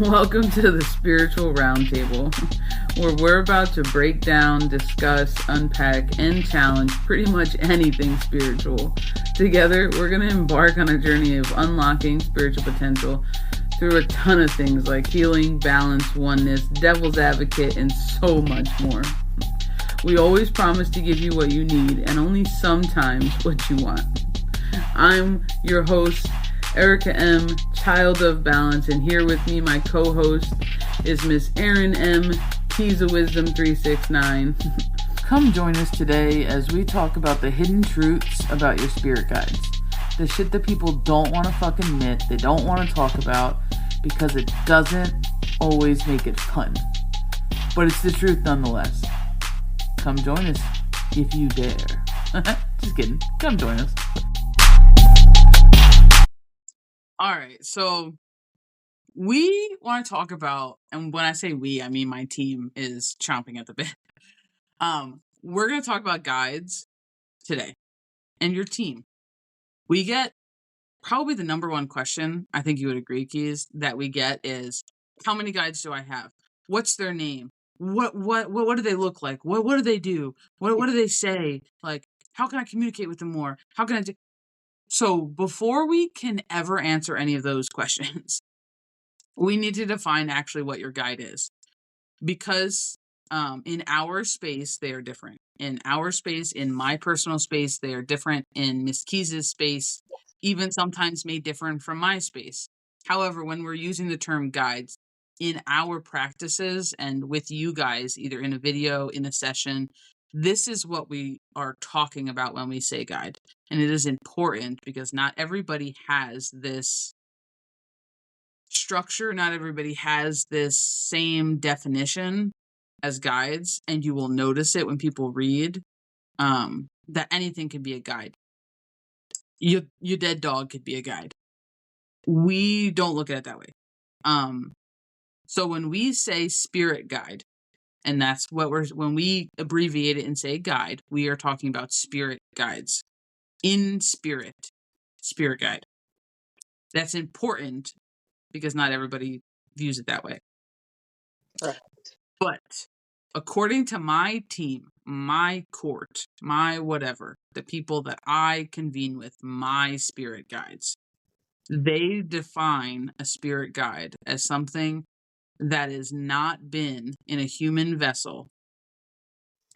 Welcome to the Spiritual Roundtable, where we're about to break down, discuss, unpack, and challenge pretty much anything spiritual. Together, we're going to embark on a journey of unlocking spiritual potential through a ton of things like healing, balance, oneness, devil's advocate, and so much more. We always promise to give you what you need and only sometimes what you want. I'm your host, Erika M, child of balance, and here with me, my co-host, is Miss Erin M, Keys of Wisdom 369. Come join us today as we talk about the hidden truths about your spirit guides. The shit that people don't want to fucking admit, they don't want to talk about, because it doesn't always make it fun. But it's the truth nonetheless. Come join us if you dare. Just kidding. Come join us. All right, so we want to talk about, and when I say we, I mean my team is chomping at the bit. We're going to talk about guides today and your team. We get probably the number one question, I think you would agree, Keys, that we get is, how many guides do I have? What's their name? What do they look like? What do they do? What do they say? Like, how can I communicate with them more? How can I do? So before we can ever answer any of those questions, we need to define actually what your guide is. Because in our space, they are different. In our space, in my personal space, they are different. In Miss Keys' space, even sometimes may differ from my space. However, when we're using the term guides, in our practices and with you guys, either in a video, in a session, this is what we are talking about when we say guide. And it is important because not everybody has this structure. Not everybody has this same definition as guides. And you will notice it when people read that anything can be a guide. Your dead dog could be a guide. We don't look at it that way. So when we say spirit guide, and that's what when we abbreviate it and say guide, we are talking about spirit guides. In spirit guide. That's important because not everybody views it that way. Right. But according to my team, my court, my whatever, the people that I convene with, my spirit guides, they define a spirit guide as something that has not been in a human vessel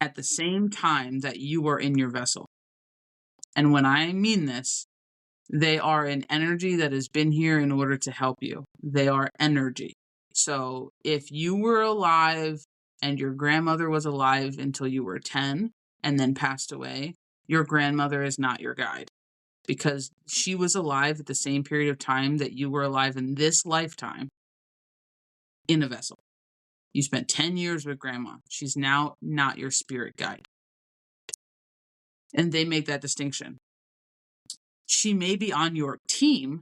at the same time that you are in your vessel. And when I mean this, they are an energy that has been here in order to help you. They are energy. So if you were alive and your grandmother was alive until you were 10 and then passed away, your grandmother is not your guide because she was alive at the same period of time that you were alive in this lifetime in a vessel. You spent 10 years with grandma. She's now not your spirit guide. And they make that distinction. She may be on your team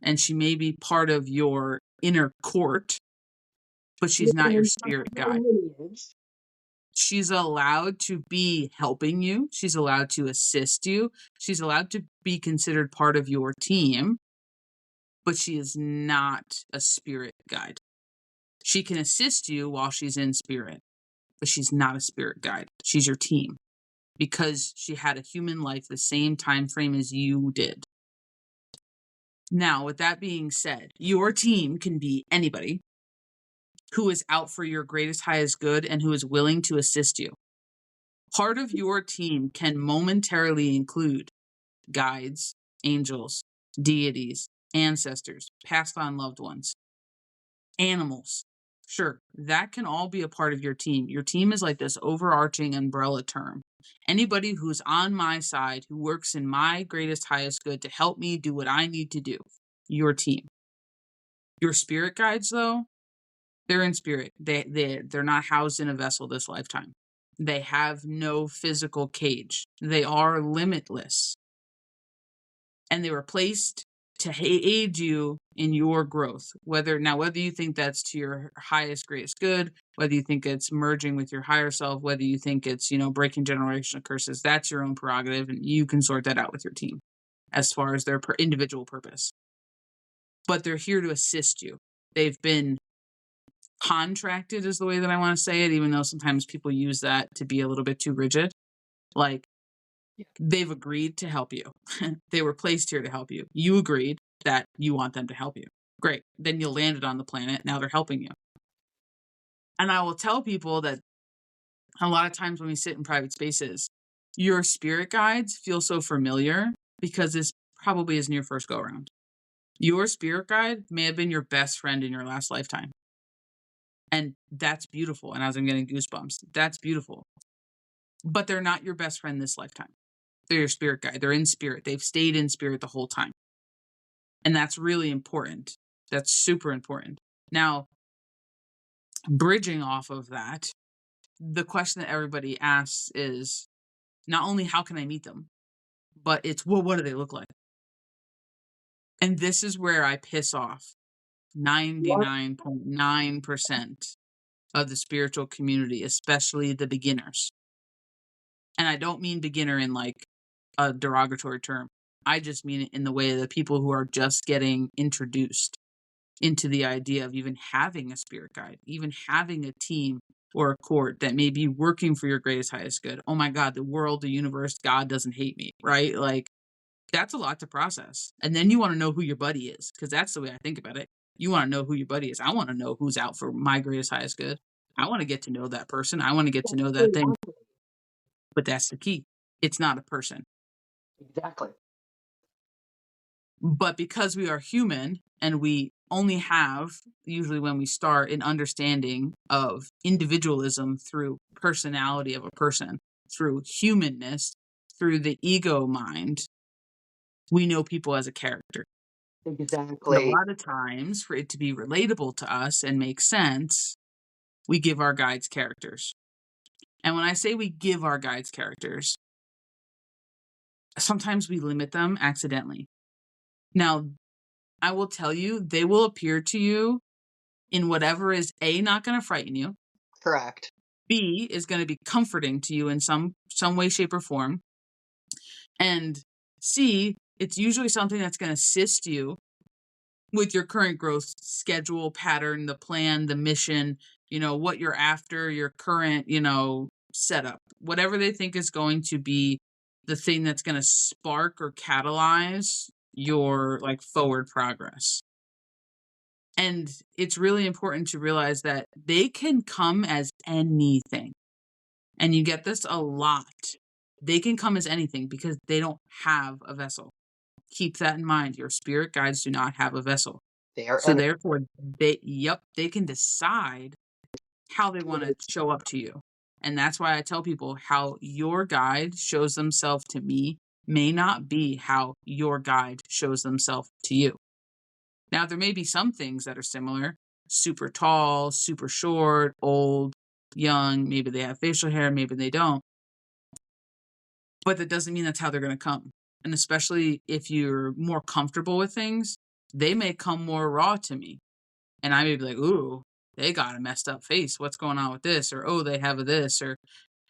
and she may be part of your inner court, but she's not your spirit guide. She's allowed to be helping you. She's allowed to assist you. She's allowed to be considered part of your team, but she is not a spirit guide. She can assist you while she's in spirit, but she's not a spirit guide. She's your team because she had a human life the same time frame as you did. Now, with that being said, your team can be anybody who is out for your greatest, highest good and who is willing to assist you. Part of your team can momentarily include guides, angels, deities, ancestors, passed on loved ones, animals. Sure, that can all be a part of your team. Your team is like this overarching umbrella term. Anybody who's on my side, who works in my greatest, highest good to help me do what I need to do, your team. Your spirit guides, though, they're in spirit. They're not housed in a vessel this lifetime. They have no physical cage. They are limitless. And they were placed to aid you in your growth. Whether you think that's to your highest, greatest good, whether you think it's merging with your higher self, whether you think it's, breaking generational curses, that's your own prerogative, and you can sort that out with your team as far as their individual purpose. But they're here to assist you. They've been contracted is the way that I want to say it, even though sometimes people use that to be a little bit too rigid. Like, Yeah. they've agreed to help you. They were placed here to help you. You agreed that you want them to help you. Great. Then you landed on the planet. Now they're helping you. And I will tell people that a lot of times when we sit in private spaces, your spirit guides feel so familiar because this probably isn't your first go around. Your spirit guide may have been your best friend in your last lifetime. And that's beautiful. And as I'm getting goosebumps, that's beautiful. But they're not your best friend this lifetime. They're your spirit guide. They're in spirit. They've stayed in spirit the whole time. And that's really important. That's super important. Now, bridging off of that, the question that everybody asks is not only how can I meet them, but it's, well, what do they look like? And this is where I piss off 99.9% of the spiritual community, especially the beginners. And I don't mean beginner in like a derogatory term. I just mean it in the way that people who are just getting introduced into the idea of even having a spirit guide, even having a team or a court that may be working for your greatest, highest good. Oh my God, the world, the universe, God doesn't hate me, right? Like, that's a lot to process. And then you want to know who your buddy is, because that's the way I think about it. You want to know who your buddy is. I want to know who's out for my greatest, highest good. I want to get to know that person. I want to get to know that thing. But that's the key. It's not a person. Exactly. But because we are human and we only have, usually when we start, an understanding of individualism through personality of a person, through humanness, through the ego mind, we know people as a character. And a Exactly. lot of times, for it to be relatable to us and make sense, we give our guides characters. And when I say we give our guides characters, sometimes we limit them accidentally. Now, I will tell you, they will appear to you in whatever is A, not going to frighten you, Correct. B, is going to be comforting to you in some way, shape, or form, and C, it's usually something that's going to assist you with your current growth schedule, pattern, the plan, the mission, what you're after, your current, setup, whatever they think is going to be the thing that's going to spark or catalyze your like forward progress. And it's really important to realize that they can come as anything. And you get this a lot. They can come as anything because they don't have a vessel. Keep that in mind. Your spirit guides do not have a vessel. They are So therefore, they can decide how they want to show up to you. And that's why I tell people how your guide shows themselves to me may not be how your guide shows themselves to you. Now, there may be some things that are similar, super tall, super short, old, young, maybe they have facial hair, maybe they don't. But that doesn't mean that's how they're going to come. And especially if you're more comfortable with things, they may come more raw to me. And I may be like, ooh, they got a messed up face. What's going on with this? Or, oh, they have a this.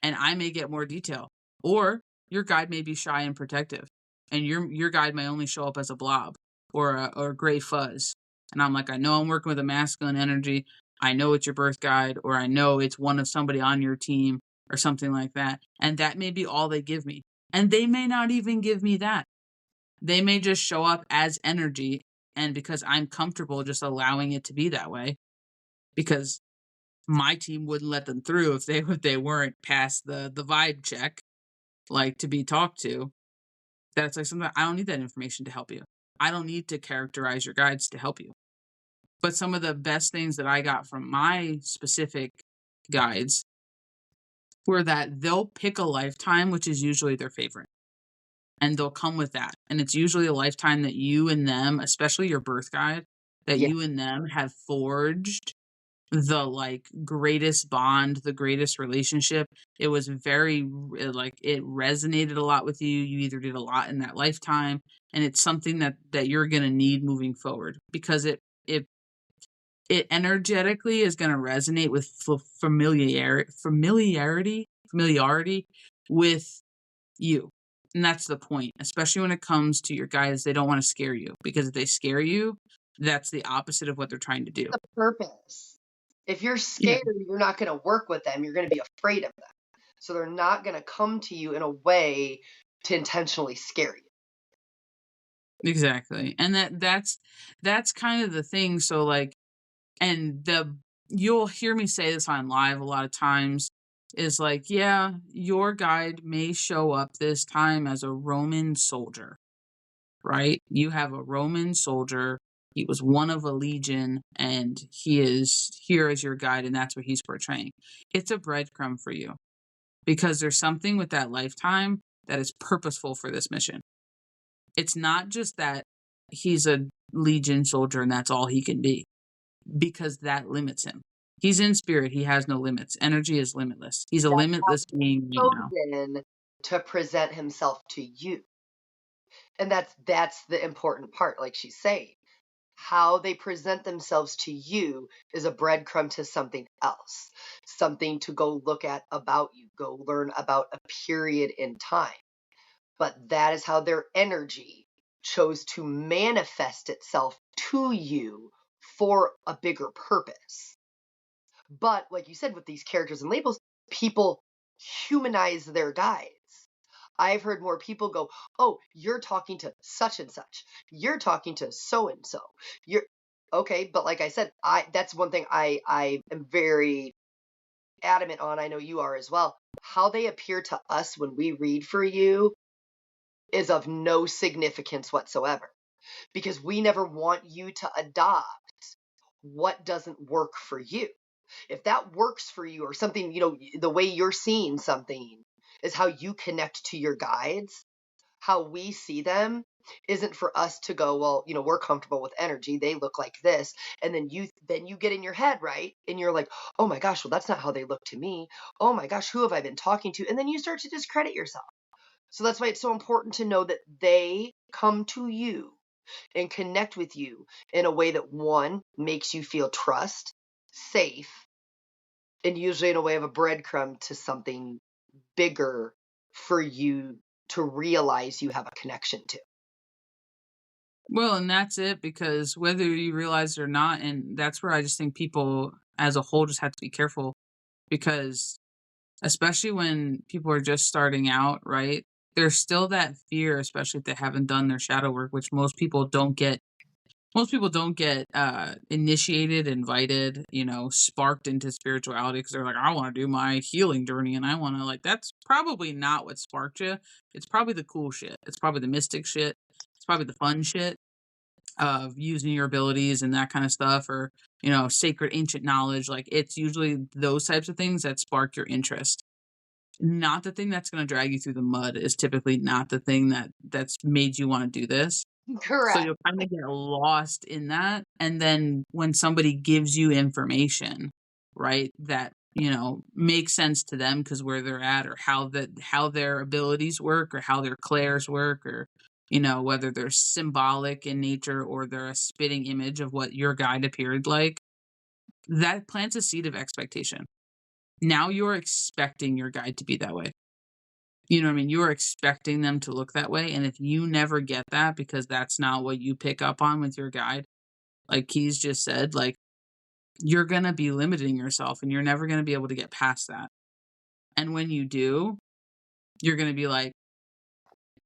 And I may get more detail. Or your guide may be shy and protective. And your guide may only show up as a blob or a gray fuzz. And I'm like, I know I'm working with a masculine energy. I know it's your birth guide, or I know it's one of somebody on your team or something like that. And that may be all they give me. And they may not even give me that. They may just show up as energy. And because I'm comfortable just allowing it to be that way, because my team wouldn't let them through if they weren't past the vibe check, like to be talked to. That's like something I don't need that information to help you. I don't need to characterize your guides to help you. But some of the best things that I got from my specific guides were that they'll pick a lifetime, which is usually their favorite. And they'll come with that. And it's usually a lifetime that you and them, especially your birth guide, that Yeah. you and them have forged the like greatest bond, the greatest relationship. It was very like it resonated a lot with you. You either did a lot in that lifetime, and it's something that you're going to need moving forward because it energetically is going to resonate with familiarity with you. And that's the point, especially when it comes to your guides. They don't want to scare you, because if they scare you, that's the opposite of what they're trying to do. The purpose. If you're Yeah, scared, you're not going to work with them. You're going to be afraid of them. So they're not going to come to you in a way to intentionally scare you. exactly. And that's kind of the thing. So like, and you'll hear me say this on live a lot of times, is like, yeah, your guide may show up this time as a Roman soldier, right? You have a Roman soldier. He was one of a legion, and he is here as your guide, and that's what he's portraying. It's a breadcrumb for you because there's something with that lifetime that is purposeful for this mission. It's not just that he's a legion soldier and that's all he can be, because that limits him. He's in spirit. He has no limits. Energy is limitless. He's a limitless being right now. Chosen to present himself to you. And that's the important part, like she's saying. How they present themselves to you is a breadcrumb to something else, something to go look at about you, go learn about a period in time. But that is how their energy chose to manifest itself to you for a bigger purpose. But like you said, with these characters and labels, people humanize their guides. I've heard more people go, "Oh, you're talking to such and such. You're talking to so and so." You're okay, but like I said, I that's one thing I am very adamant on. I know you are as well. How they appear to us when we read for you is of no significance whatsoever, because we never want you to adopt what doesn't work for you. If that works for you, or something, the way you're seeing something is how you connect to your guides, how we see them isn't for us to go, well, we're comfortable with energy, they look like this, and then you get in your head, right, and you're like, oh my gosh, well, that's not how they look to me. Oh my gosh, who have I been talking to? And then you start to discredit yourself. So that's why it's so important to know that they come to you and connect with you in a way that, one, makes you feel trust, safe, and usually in a way of a breadcrumb to something bigger for you to realize you have a connection to. Well, and that's it, because whether you realize it or not, and that's where I just think people as a whole just have to be careful, because especially when people are just starting out, right? There's still that fear, especially if they haven't done their shadow work, which most people don't get initiated, invited, sparked into spirituality, because they're like, I want to do my healing journey, and I want to, like, that's probably not what sparked you. It's probably the cool shit. It's probably the mystic shit. It's probably the fun shit of using your abilities and that kind of stuff, or sacred ancient knowledge. Like, it's usually those types of things that spark your interest. Not the thing that's going to drag you through the mud is typically not the thing that's made you want to do this. So Correct. you'll kind of get lost in that. And then when somebody gives you information, right, that, makes sense to them because where they're at, or how their abilities work, or how their clairs work, or, whether they're symbolic in nature or they're a spitting image of what your guide appeared like, that plants a seed of expectation. Now you're expecting your guide to be that way. You know what I mean? You're expecting them to look that way, and if you never get that because that's not what you pick up on with your guide, like Keys just said, like, you're gonna be limiting yourself, and you're never gonna be able to get past that. And when you do, you're gonna be like,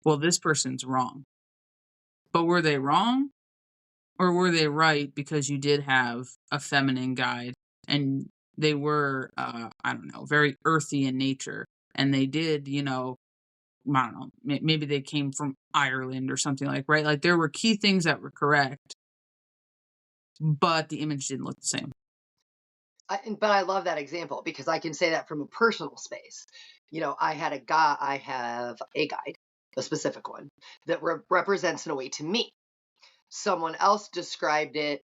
well, this person's wrong. But were they wrong? Or were they right because you did have a feminine guide, and they were, I don't know, very earthy in nature, and they did, I don't know, maybe they came from Ireland or something, like, right? Like, there were key things that were correct, but the image didn't look the same. But I love that example because I can say that from a personal space. I have a guide, a specific one that represents in a way to me. Someone else described it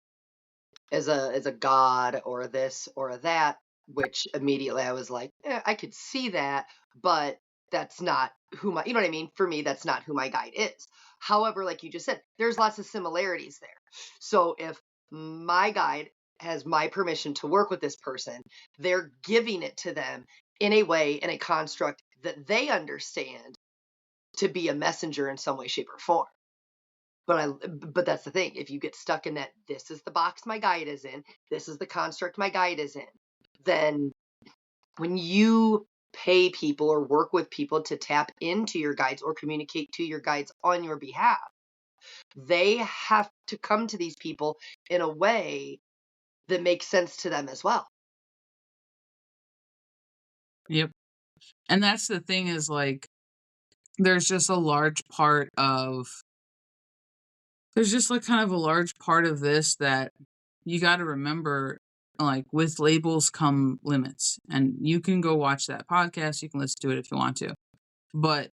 as a god or a this or a that, which immediately I was like, I could see that, but that's not you know what I mean? For me, that's not who my guide is. However, like you just said, there's lots of similarities there. So if my guide has my permission to work with this person, they're giving it to them in a way, in a construct that they understand to be a messenger in some way, shape, or form. But that's the thing. If you get stuck in that, this is the box my guide is in, this is the construct my guide is in, then when you pay people or work with people to tap into your guides or communicate to your guides on your behalf, they have to come to these people in a way that makes sense to them as well. Yep. And that's the thing is, like, there's just a large part of this that you got to remember, like, with labels come limits. And you can go watch that podcast, you can listen to it if you want to. But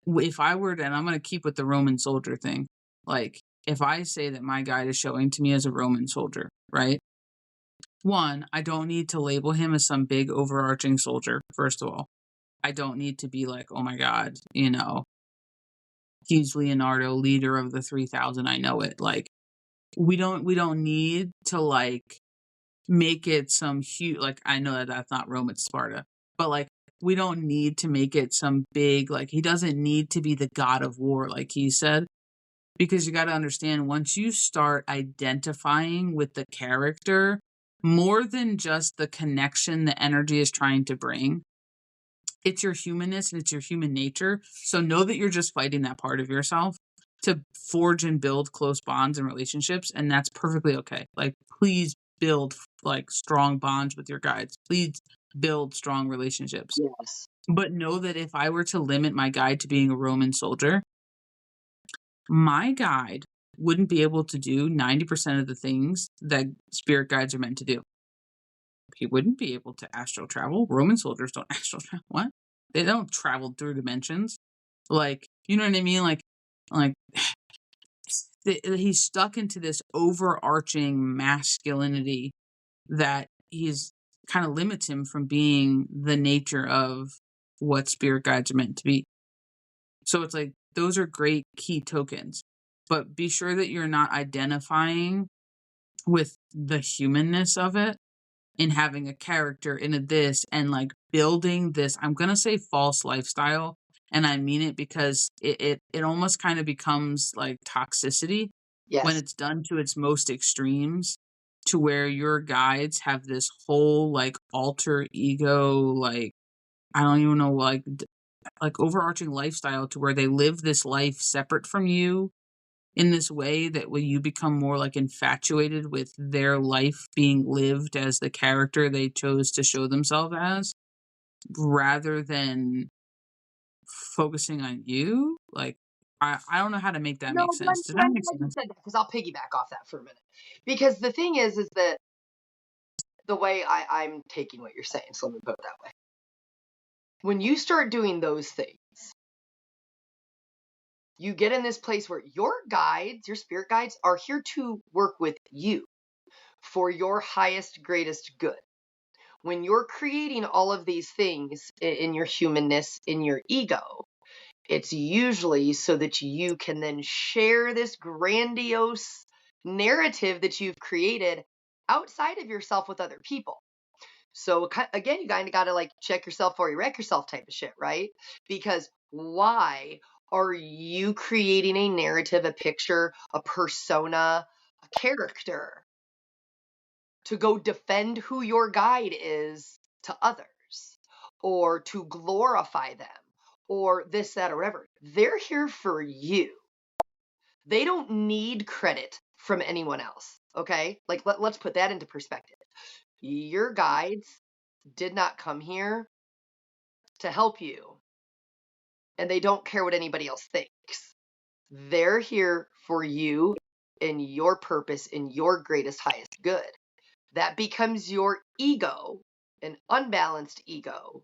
if I were to, and I'm going to keep with the Roman soldier thing, like, if I say that my guide is showing to me as a Roman soldier, right? One, I don't need to label him as some big overarching soldier, first of all. I don't need to be like, oh my God, he's Leonardo, leader of the 3,000. I know it. Like, we don't need to, like, make it some huge, like, I know that that's not Rome, it's Sparta, but, like, we don't need to make it some big, like, he doesn't need to be the god of war, like he said, because you got to understand, once you start identifying with the character, more than just the connection the energy is trying to bring, it's your humanness and it's your human nature. So know that you're just fighting that part of yourself to forge and build close bonds and relationships, and that's perfectly okay. Like, please build, like, strong bonds with your guides. Please build strong relationships. Yes. But know that if I were to limit my guide to being a Roman soldier, my guide wouldn't be able to do 90% of the things that spirit guides are meant to do. He wouldn't be able to astral travel. Roman soldiers don't astral travel. What? They don't travel through dimensions. Like, you know what I mean? Like he's stuck into this overarching masculinity that he's kind of limits him from being the nature of what spirit guides are meant to be. So it's like, those are great key tokens, but be sure that you're not identifying with the humanness of it in having a character in a this and, like, building this, I'm gonna say, false lifestyle, and I mean it because it almost kind of becomes like toxicity when Yes. it's done to its most extremes, to where your guides have this whole, like, alter ego, like, I don't even know, like, like, overarching lifestyle, to where they live this life separate from you in this way that when you become more, like, infatuated with their life being lived as the character they chose to show themselves as, rather than focusing on you. Like, I don't know how to make that No, make but sense. Does that I'm make glad you sense? said that, because I'll piggyback off that for a minute. Because the thing is that the way I'm taking what you're saying, so let me put it that way. When you start doing those things, you get in this place where your guides, your spirit guides, are here to work with you for your highest, greatest good. When you're creating all of these things in your humanness, in your ego, it's usually so that you can then share this grandiose narrative that you've created outside of yourself with other people. So again, you kind of got to, like, check yourself before you wreck yourself type of shit, right? Because why are you creating a narrative, a picture, a persona, a character to go defend who your guide is to others, or to glorify them, or this, that, or whatever? They're here for you. They don't need credit from anyone else. Okay? Like, let's put that into perspective. Your guides did not come here to help you, and they don't care what anybody else thinks. They're here for you and your purpose and your greatest, highest good. That becomes your ego, an unbalanced ego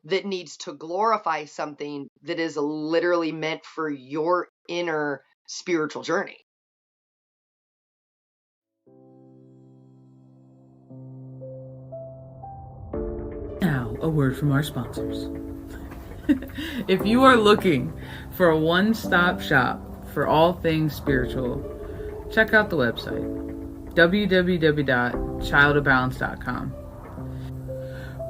that needs to glorify something that is literally meant for your inner spiritual journey. Now, a word from our sponsors. If you are looking for a one-stop shop for all things spiritual, check out the website, www.childofbalance.com.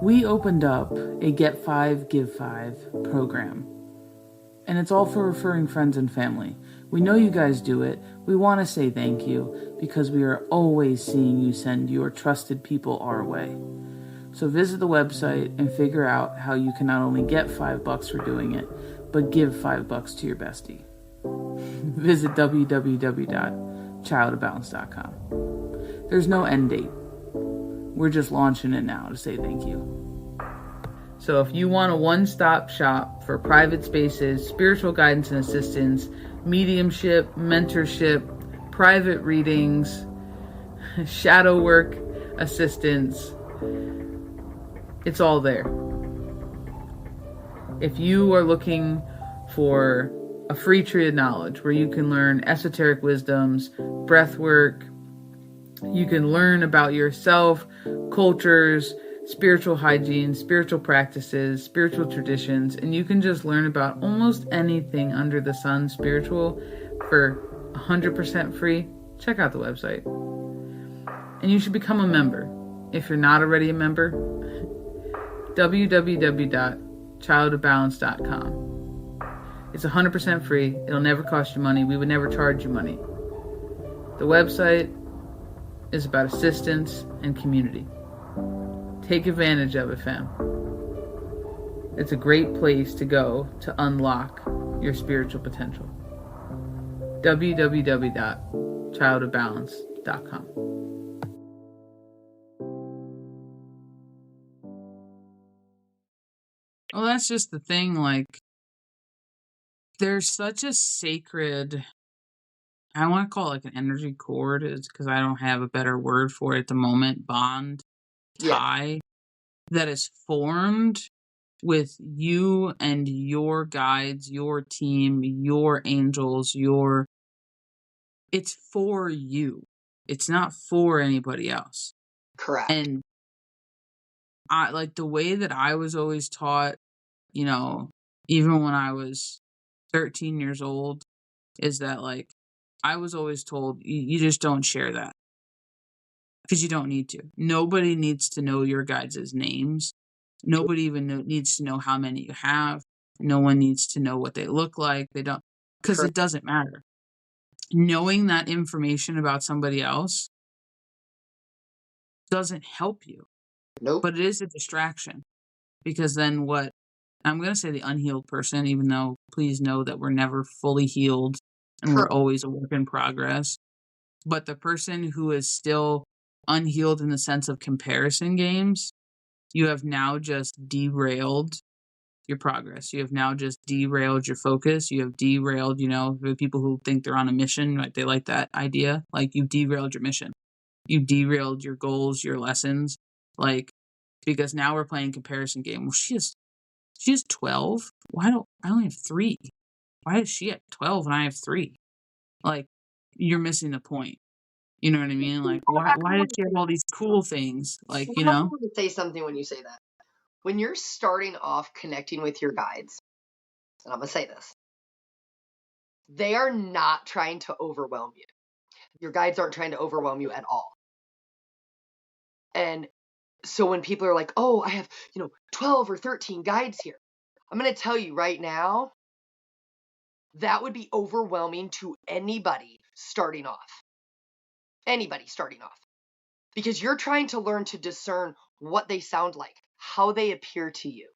We opened up a Get 5, Give 5 program. And it's all for referring friends and family. We know you guys do it. We want to say thank you because we are always seeing you send your trusted people our way. So visit the website and figure out how you can not only get $5 for doing it, but give $5 to your bestie. Visit www.childofbalance.com. There's no end date. We're just launching it now to say thank you. So if you want a one-stop shop for private spaces, spiritual guidance and assistance, mediumship, mentorship, private readings, shadow work assistance, it's all there. If you are looking for a free tree of knowledge where you can learn esoteric wisdoms, breath work, you can learn about yourself, cultures, spiritual hygiene, spiritual practices, spiritual traditions, and you can just learn about almost anything under the sun spiritual for 100% free, check out the website. And you should become a member. If you're not already a member, www.childofbalance.com. It's 100% free. It'll never cost you money. We would never charge you money. The website is about assistance and community. Take advantage of it, fam. It's a great place to go to unlock your spiritual potential. www.childofbalance.com. Well, that's just the thing. Like, there's such a sacred, I want to call it like an energy cord, is because I don't have a better word for it at the moment, bond, tie, that is formed with you and your guides, your team, your angels, it's for you. It's not for anybody else. Correct. And I like the way that I was always taught, you know, even when I was 13 years old, is that like I was always told you just don't share that because you don't need to. Nobody needs to know your guides' names. Nobody even needs to know how many you have. No one needs to know what they look like. They don't, because it doesn't matter. Knowing that information about somebody else doesn't help you. Nope. But it is a distraction, because then what I'm going to say, the unhealed person, even though please know that we're never fully healed and we're always a work in progress. But the person who is still unhealed in the sense of comparison games, you have now just derailed your progress. You have now just derailed your focus. You have derailed, the people who think they're on a mission, right? They like that idea. Like, you derailed your mission. You derailed your goals, your lessons. Like, because now we're playing comparison game. Well, she has 12. I only have 3? Why is she at 12 and I have 3? Like, you're missing the point. You know what I mean? Like, why did she have all these cool things? Like, I want to say something when you say that. When you're starting off connecting with your guides, and I'm going to say this, they are not trying to overwhelm you. Your guides aren't trying to overwhelm you at all. And so when people are like, oh, I have, 12 or 13 guides here, I'm going to tell you right now, that would be overwhelming to anybody starting off. Anybody starting off. Because you're trying to learn to discern what they sound like, how they appear to you,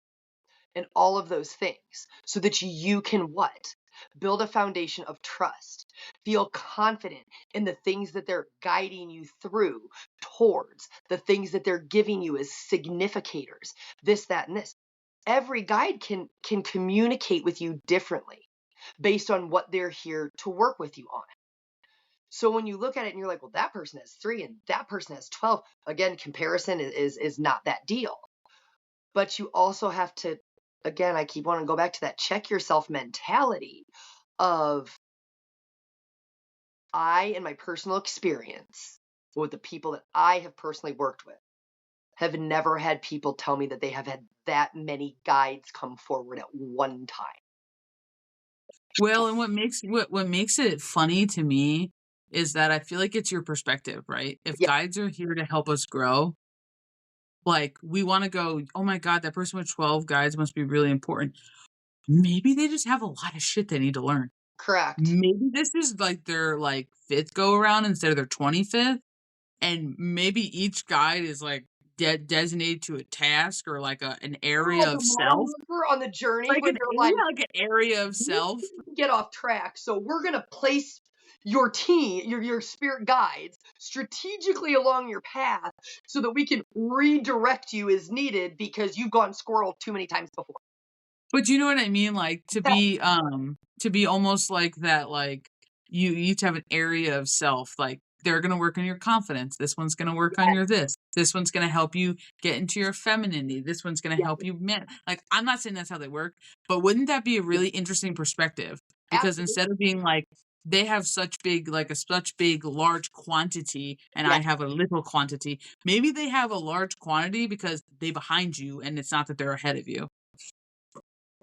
and all of those things, so that you can what? Build a foundation of trust. Feel confident in the things that they're guiding you through towards, the things that they're giving you as significators, this, that, and this. Every guide can communicate with you differently based on what they're here to work with you on. So when you look at it and you're like, well, that person has 3 and that person has 12, again, comparison is not that deal. But you also have to, again, I keep wanting to go back to that check yourself mentality of, I, in my personal experience with the people that I have personally worked with, have never had people tell me that they have had that many guides come forward at one time. Well, and what makes it funny to me is that I feel like it's your perspective, right? If guides are here to help us grow, like, we want to go, oh my God, that person with 12 guides must be really important. maybe they just have a lot of shit they need to learn. Correct. Maybe this is like their like 5th go around instead of their 25th, and maybe each guide is like designated to a task or like an area Like of a mile self, marker on the journey when they're like, like an area of we self. get off track, so we're gonna place your team, your spirit guides, strategically along your path so that we can redirect you as needed because you've gone squirrel too many times before. But you know what I mean? Like to be almost like that, like you each have an area of self. Like they're gonna work on your confidence. This one's gonna work on Yes, your this. This one's gonna help you get into your femininity. This one's gonna yes, help you man. Like I'm not saying that's how they work, but wouldn't that be a yes, really interesting perspective? Because absolutely. instead of being like they have such big like a such big large quantity and I Yes, have a little quantity, maybe they have a large quantity because they behind you and it's not that they're ahead of you.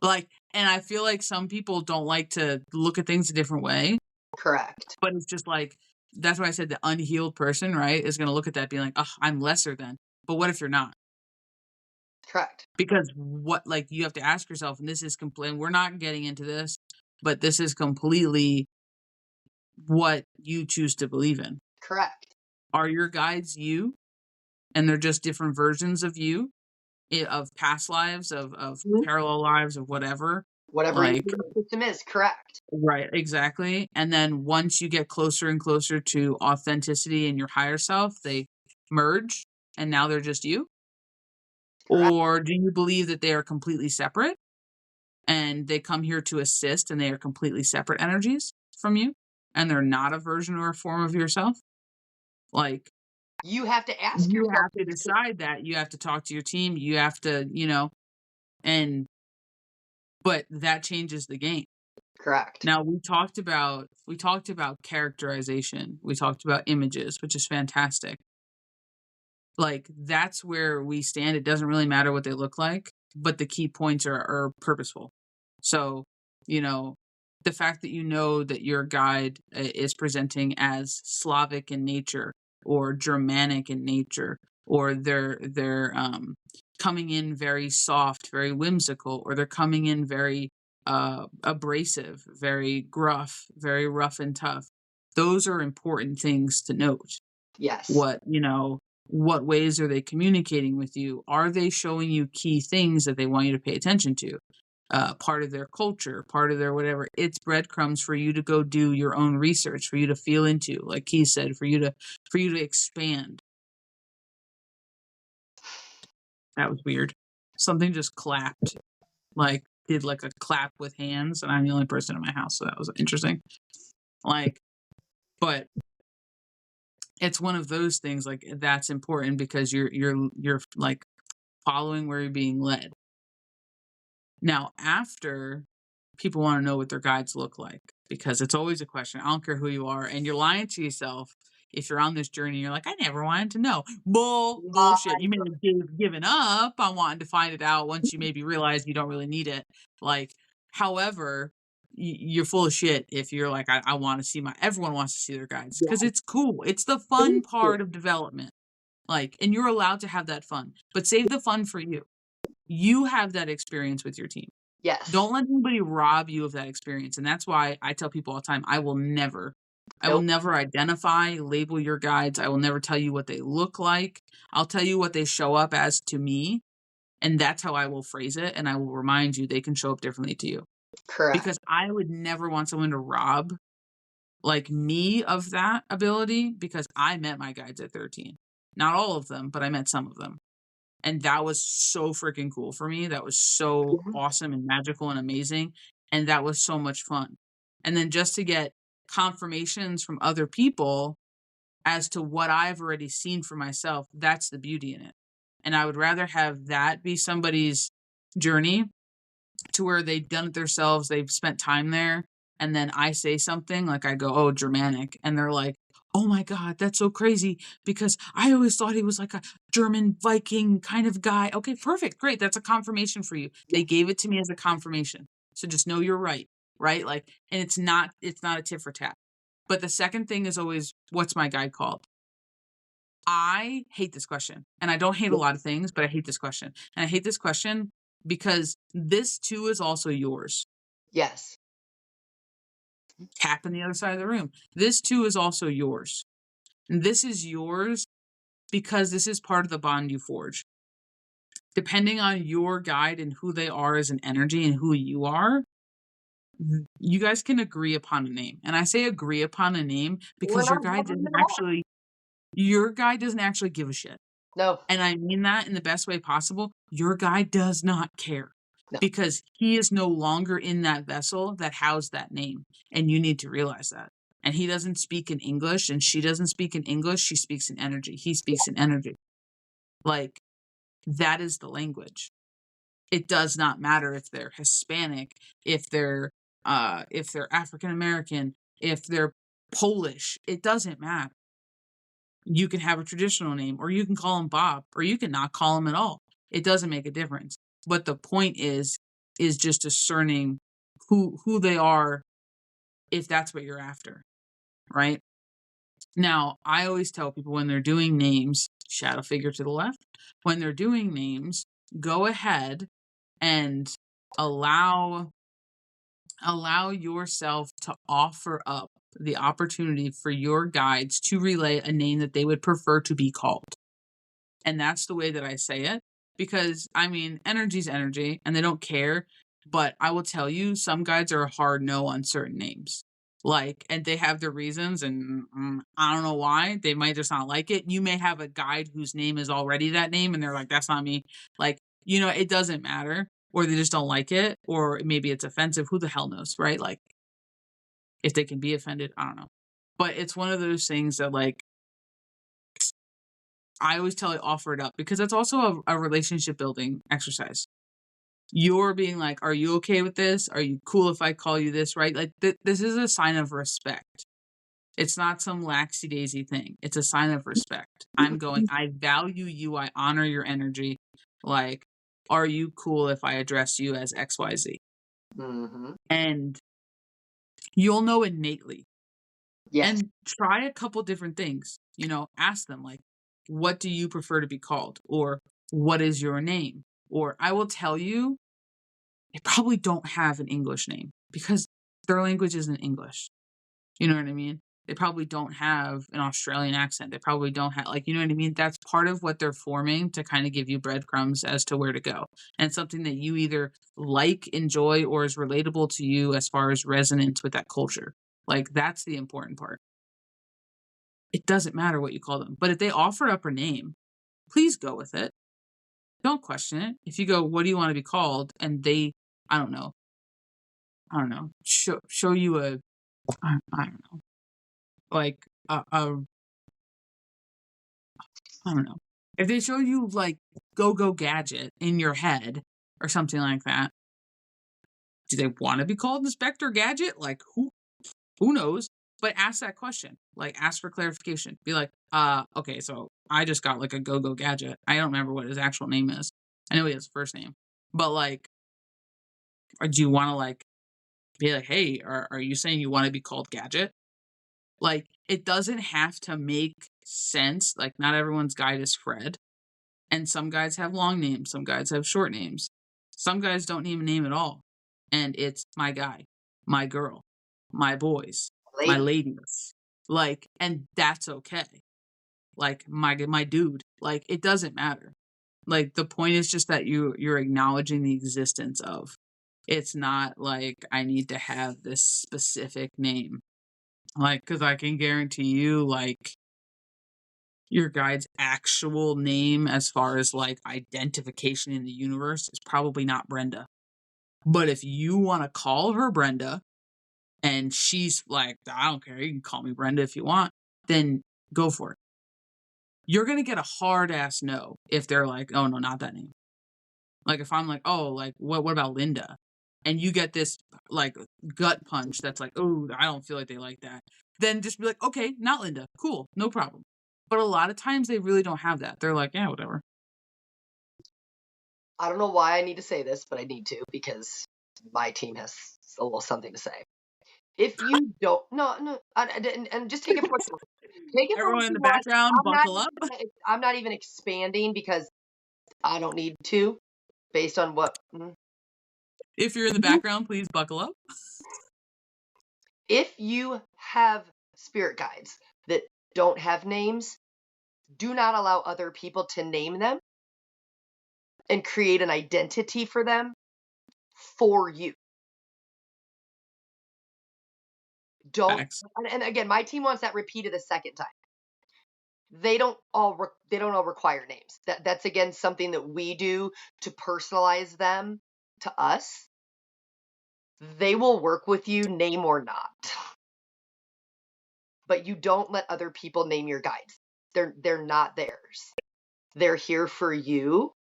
Like, and I feel like some people don't like to look at things a different way, correct. but it's just like that's why I said the unhealed person, right, is gonna look at that being like, "Oh, I'm lesser than." But what if you're not? Correct. Because what like you have to ask yourself, and this is complete. We're not getting into this, but this is completely what you choose to believe in. Correct. Are your guides you, and they're just different versions of you, of past lives, of Mhm. parallel lives, of whatever? Whatever your Like, belief system is, correct. right, exactly. And then once you get closer and closer to authenticity and your higher self, they merge and now they're just you? Correct. Or do you believe that they are completely separate and they come here to assist and they are completely separate energies from you and they're not a version or a form of yourself? Like, You have to ask you yourself have to decide that. You have to talk to your team. You have to, and but that changes the game. correct. Now we talked about characterization. We talked about images, which is fantastic. Like that's where we stand. It doesn't really matter what they look like, but the key points are purposeful. So, you know, the fact that you know that your guide is presenting as Slavic in nature or Germanic in nature, or they're coming in very soft, very whimsical, or they're coming in very abrasive, very gruff, very rough and tough. Those are important things to note. Yes. What ways are they communicating with you? Are they showing you key things that they want you to pay attention to? Part of their culture, part of their whatever. It's breadcrumbs for you to go do your own research, for you to feel into, like he said, for you to expand. That was weird. Something just clapped, like did like a clap with hands, and I'm the only person in my house, so that was interesting. Like, but it's one of those things like that's important because you're like following where you're being led. Now, after people want to know what their guides look like, because it's always a question. I don't care who you are, and you're lying to yourself if you're on this journey. You're like, I never wanted to know. Bullshit. You may have given up on wanting to find it out once you maybe realize you don't really need it. Like, however, you're full of shit if you're like, I want to see everyone wants to see their guides because Yeah. it's cool. It's the fun part of development. Like, and you're allowed to have that fun, but save the fun for you. You have that experience with your team. Yes. Don't let anybody rob you of that experience. And that's why I tell people all the time, I will never Nope. identify, label your guides. I will never tell you what they look like. I'll tell you what they show up as to me. And that's how I will phrase it. And I will remind you they can show up differently to you. Correct. Because I would never want someone to rob like me of that ability because I met my guides at 13. Not all of them, but I met some of them. And that was so freaking cool for me. That was so Yeah. awesome and magical and amazing. And that was so much fun. And then just to get confirmations from other people as to what I've already seen for myself, that's the beauty in it. And I would rather have that be somebody's journey to where they've done it themselves, they've spent time there, and then I say something like I go, "Oh, Germanic," and they're like, "Oh my god, that's so crazy because I always thought he was like a German Viking kind of guy." Okay, perfect, great, that's a confirmation for you. They gave it to me as a confirmation, so just know you're right, right? Like, and it's not a tit for tat. But the second thing is always, what's my guide called? I hate this question, and I don't hate a lot of things, but I hate this question, and I hate this question because this too is also yours. Yes. Tap on the other side of the room. This too is also yours. And this is yours because this is part of the bond you forge. Depending on your guide and who they are as an energy and who you are, you guys can agree upon a name. And I say agree upon a name because We're not having them all. your guide doesn't actually give a shit. No. And I mean that in the best way possible. Your guide does not care. No. Because he is no longer in that vessel that housed that name. And you need to realize that. And he doesn't speak in English, and she doesn't speak in English. She speaks in energy. He speaks in energy. Like, that is the language. It does not matter if they're Hispanic, if they're African American, if they're Polish. It doesn't matter. You can have a traditional name, or you can call him Bob, or you can not call him at all. It doesn't make a difference. But the point is just discerning who they are, if that's what you're after, right? Now, I always tell people when they're doing names, shadow figure to the left, when they're doing names, go ahead and allow yourself to offer up the opportunity for your guides to relay a name that they would prefer to be called. And that's the way that I say it, because I mean, energy's energy and they don't care. But I will tell you, some guides are a hard no on certain names. Like, and they have their reasons, and I don't know why. They might just not like it. You may have a guide whose name is already that name, and they're like, that's not me. Like, it doesn't matter. Or they just don't like it, or maybe it's offensive. Who the hell knows, right? Like, if they can be offended, I don't know. But it's one of those things that, like, I always tell you, offer it up, because that's also a relationship building exercise. You're being like, are you okay with this? Are you cool if I call you this, right? Like, this is a sign of respect. It's not some laxy-daisy thing. It's a sign of respect. I'm going, I value you. I honor your energy. Like, are you cool if I address you as XYZ? Mm-hmm. And you'll know innately. Yes. And try a couple different things. Ask them, like, what do you prefer to be called? Or what is your name? Or I will tell you, they probably don't have an English name because their language isn't English. You know what I mean? They probably don't have an Australian accent. They probably don't have, like, you know what I mean? That's part of what they're forming to kind of give you breadcrumbs as to where to go. And something that you either like, enjoy, or is relatable to you as far as resonance with that culture. Like, that's the important part. It doesn't matter what you call them. But if they offer up a name, please go with it. Don't question it. If you go, what do you want to be called? And they, I don't know, show you I don't know, like I don't know. If they show you like go gadget in your head or something like that, do they want to be called Inspector Gadget? Like, who knows? But ask that question. Like, ask for clarification. Be like, okay, so I just got like a go gadget. I don't remember what his actual name is. I know he has a first name. But like, or do you want to like be like, hey, are you saying you want to be called Gadget? Like, it doesn't have to make sense. Like, not everyone's guide is Fred. And some guides have long names. Some guides have short names. Some guys don't need a name at all. And it's my guy, my girl, my boys, my ladies. Like, and that's okay. Like, my dude. Like, it doesn't matter. Like, the point is just that you're acknowledging the existence of. It's not like I need to have this specific name. Like, because I can guarantee you, like, your guide's actual name as far as, like, identification in the universe is probably not Brenda. But if you want to call her Brenda, and she's like, I don't care, you can call me Brenda if you want, then go for it. You're going to get a hard-ass no if they're like, oh, no, not that name. Like, if I'm like, oh, like, what about Linda? And you get this, like, gut punch that's like, oh, I don't feel like they like that. Then just be like, okay, not Linda. Cool, no problem. But a lot of times they really don't have that. They're like, yeah, whatever. I don't know why I need to say this, but I need to because my team has a little something to say. If you don't, and just take it for what you want. Take it for Everyone what in you the want. background, buckle up. I'm not even expanding because I don't need to. Based on what? If you're in the background, please buckle up. If you have spirit guides that don't have names, do not allow other people to name them and create an identity for them for you. Don't. Facts. And again, my team wants that repeated a second time. They don't all require names. That's again something that we do to personalize them to us. They will work with you, name or not. But you don't let other people name your guides. They're not theirs. They're here for you.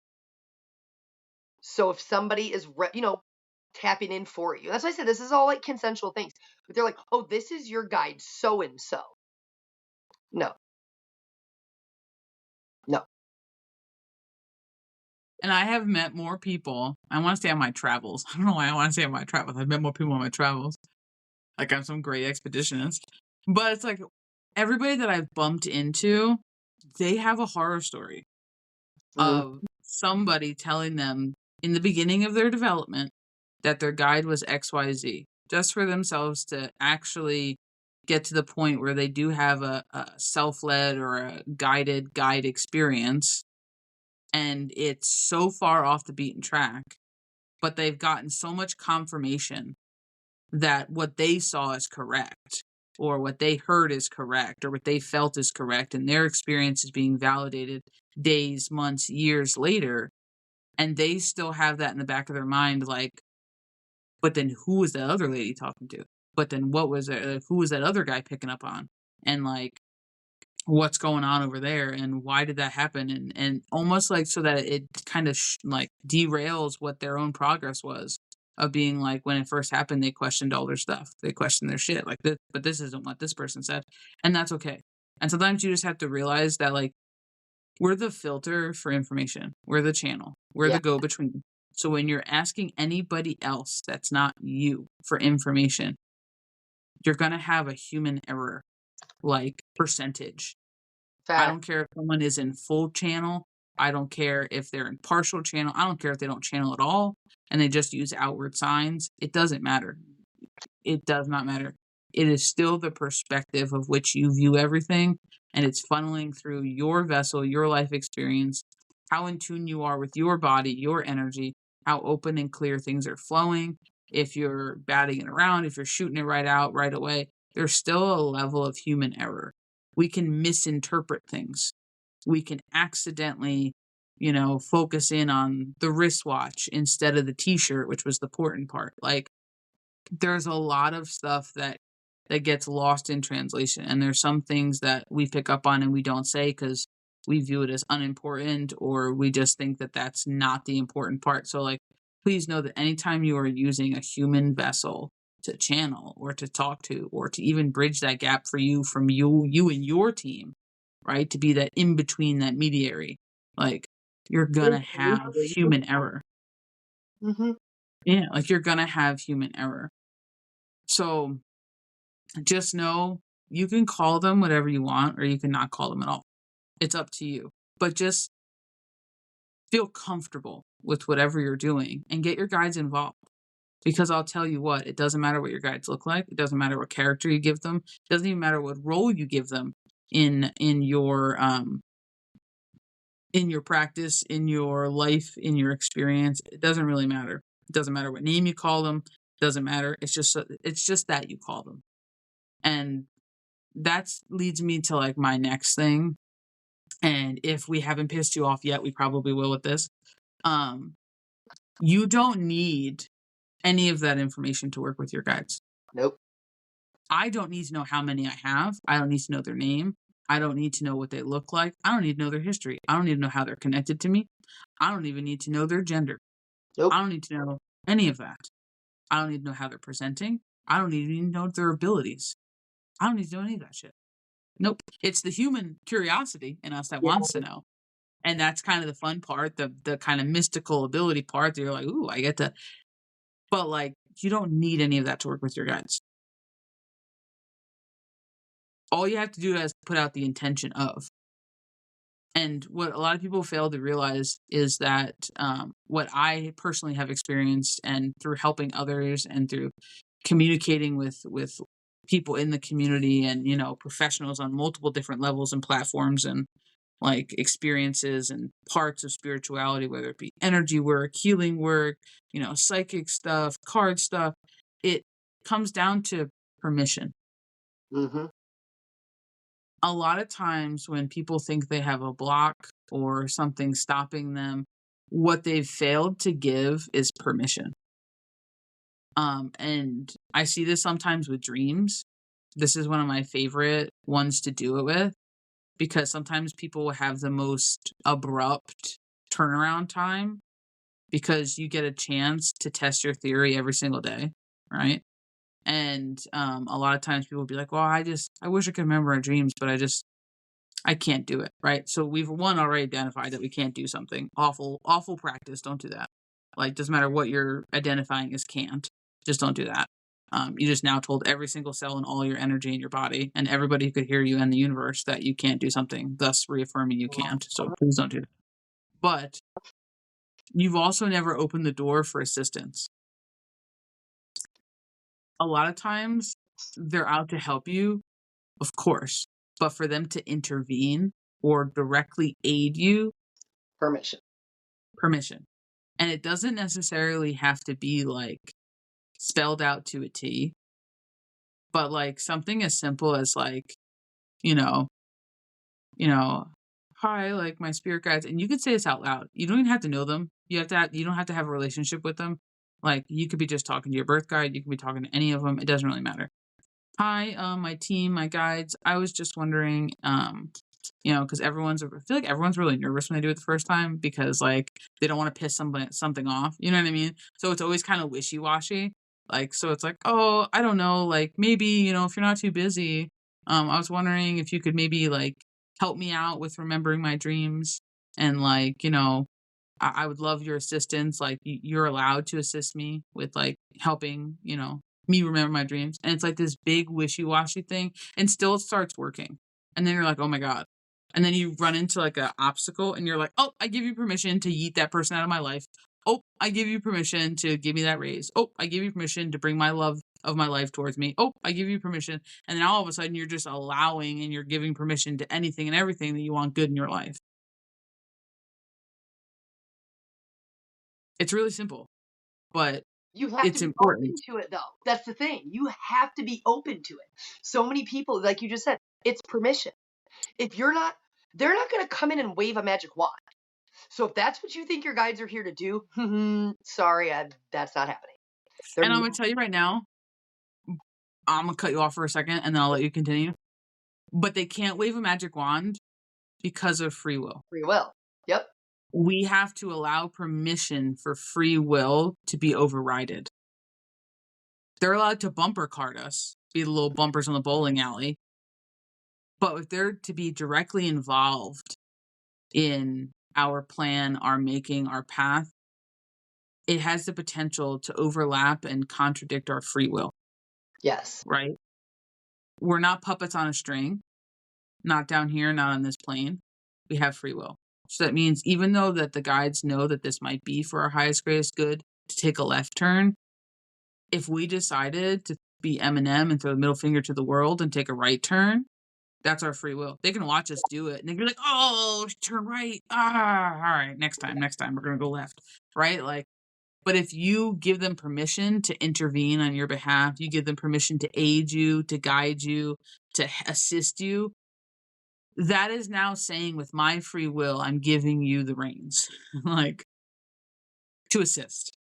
So if somebody is tapping in for you, that's why I said this is all like consensual things. But they're like, oh, this is your guide, so and so. No. And I have met more people. I want to say on my travels. I don't know why I want to say on my travels. I've met more people on my travels. Like I'm some great expeditionist. But it's like everybody that I've bumped into, they have a horror story of somebody telling them in the beginning of their development that their guide was XYZ, just for themselves to actually get to the point where they do have a self-led or a guided guide experience. And it's so far off the beaten track, but they've gotten so much confirmation that what they saw is correct, or what they heard is correct, or what they felt is correct, and their experience is being validated days, months, years later, and they still have that in the back of their mind, like, but then who was that other lady talking to? But then what was it? Who was that other guy picking up on? And like, what's going on over there, and why did that happen? And almost like so that it kind of like derails what their own progress was of being like, when it first happened, they questioned all their stuff, they questioned their shit, like this, but this isn't what this person said, and that's okay. And sometimes you just have to realize that like we're the filter for information, we're the channel, we're the go-between. So when you're asking anybody else that's not you for information, you're gonna have a human error like percentage. I don't care if someone is in full channel. I don't care if they're in partial channel. I don't care if they don't channel at all and they just use outward signs. It doesn't matter. It does not matter. It is still the perspective of which you view everything, and it's funneling through your vessel, your life experience, how in tune you are with your body, your energy, how open and clear things are flowing. If you're batting it around, if you're shooting it right out right away, there's still a level of human error. We can misinterpret things. We can accidentally, focus in on the wristwatch instead of the t-shirt, which was the important part. Like, there's a lot of stuff that gets lost in translation, and there's some things that we pick up on and we don't say because we view it as unimportant, or we just think that that's not the important part. So like, please know that anytime you are using a human vessel to channel or to talk to or to even bridge that gap for you from you and your team, right, to be that in between, that mediary, like, you're gonna have human error. Yeah, like you're gonna have human error. So just know you can call them whatever you want, or you can not call them at all. It's up to you. But just feel comfortable with whatever you're doing and get your guides involved. Because I'll tell you what, it doesn't matter what your guides look like. It doesn't matter what character you give them. It doesn't even matter what role you give them in your practice, in your life, in your experience. It doesn't really matter. It doesn't matter what name you call them. It doesn't matter. It's just that you call them. And that leads me to like my next thing. And if we haven't pissed you off yet, we probably will with this. You don't need any of that information to work with your guides. Nope. I don't need to know how many I have. I don't need to know their name. I don't need to know what they look like. I don't need to know their history. I don't need to know how they're connected to me. I don't even need to know their gender. Nope. I don't need to know any of that. I don't need to know how they're presenting. I don't even need to know their abilities. I don't need to know any of that shit. Nope. It's the human curiosity in us that wants to know. And that's kind of the fun part, the kind of mystical ability part that you're like, ooh, I get to. But like, you don't need any of that to work with your guides. All you have to do is put out the intention of. And what a lot of people fail to realize is that what I personally have experienced, and through helping others and through communicating with people in the community and, you know, professionals on multiple different levels and platforms and like experiences and parts of spirituality, whether it be energy work, healing work, you know, psychic stuff, card stuff, it comes down to permission. Mm-hmm. A lot of times when people think they have a block or something stopping them, what they've failed to give is permission. And I see this sometimes with dreams. This is one of my favorite ones to do it with, because sometimes people will have the most abrupt turnaround time because you get a chance to test your theory every single day, right? And a lot of times people will be like, well, I wish I could remember my dreams, but I can't do it, right? So we've already identified that we can't do something. Awful practice. Don't do that. Like, doesn't matter what you're identifying as can't. Just don't do that. You just now told every single cell and all your energy in your body and everybody who could hear you and the universe that you can't do something, thus reaffirming you can't. So please don't do that. But you've also never opened the door for assistance. A lot of times they're out to help you, of course, but for them to intervene or directly aid you, Permission. And it doesn't necessarily have to be like spelled out to a T, but like something as simple as like, you know, hi, like my spirit guides, and you could say this out loud. You don't even have to know them. You don't have to have a relationship with them. Like, you could be just talking to your birth guide, you can be talking to any of them. It doesn't really matter. Hi, my team, my guides. I was just wondering, you know, because I feel like everyone's really nervous when they do it the first time because like they don't want to piss something off. You know what I mean? So it's always kind of wishy washy. Like, so it's like, oh, I don't know, like maybe, you know, if you're not too busy, I was wondering if you could maybe like help me out with remembering my dreams, and like, you know, I would love your assistance. Like, you're allowed to assist me with like helping, you know, me remember my dreams. And it's like this big wishy washy thing, and still it starts working. And then you're like, oh my God. And then you run into like an obstacle and you're like, oh, I give you permission to yeet that person out of my life. Oh, I give you permission to give me that raise. Oh, I give you permission to bring my love of my life towards me. Oh, I give you permission. And then all of a sudden you're just allowing and you're giving permission to anything and everything that you want good in your life. It's really simple, but You have it's to be important. open to it, though. That's the thing. You have to be open to it. So many people, like you just said, it's permission. If you're not, they're not going to come in and wave a magic wand. So if that's what you think your guides are here to do, sorry, that's not happening. And I'm going to tell you right now, I'm going to cut you off for a second and then I'll let you continue. But they can't wave a magic wand because of free will. Free will. Yep. We have to allow permission for free will to be overridden. They're allowed to bumper card us, be the little bumpers on the bowling alley. But if they're to be directly involved in our plan, our making, our path, it has the potential to overlap and contradict our free will. Yes. Right? We're not puppets on a string, not down here, not on this plane. We have free will. So that means even though that the guides know that this might be for our highest, greatest good to take a left turn, if we decided to be Eminem and throw the middle finger to the world and take a right turn, that's our free will. They can watch us do it and they can be like, oh, turn right. All right, next time, we're going to go left. Right? Like, but if you give them permission to intervene on your behalf, you give them permission to aid you, to guide you, to assist you, that is now saying, with my free will, I'm giving you the reins, like, to assist.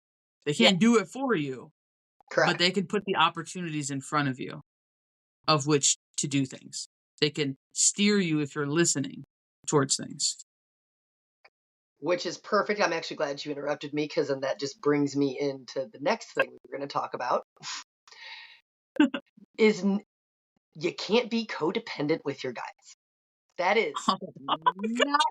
They can't do it for you, Correct. but they can put the opportunities in front of you of which to do things. They can steer you, if you're listening, towards things. Which is perfect. I'm actually glad you interrupted me, because then that just brings me into the next thing we're going to talk about. Is you can't be codependent with your guides. That is not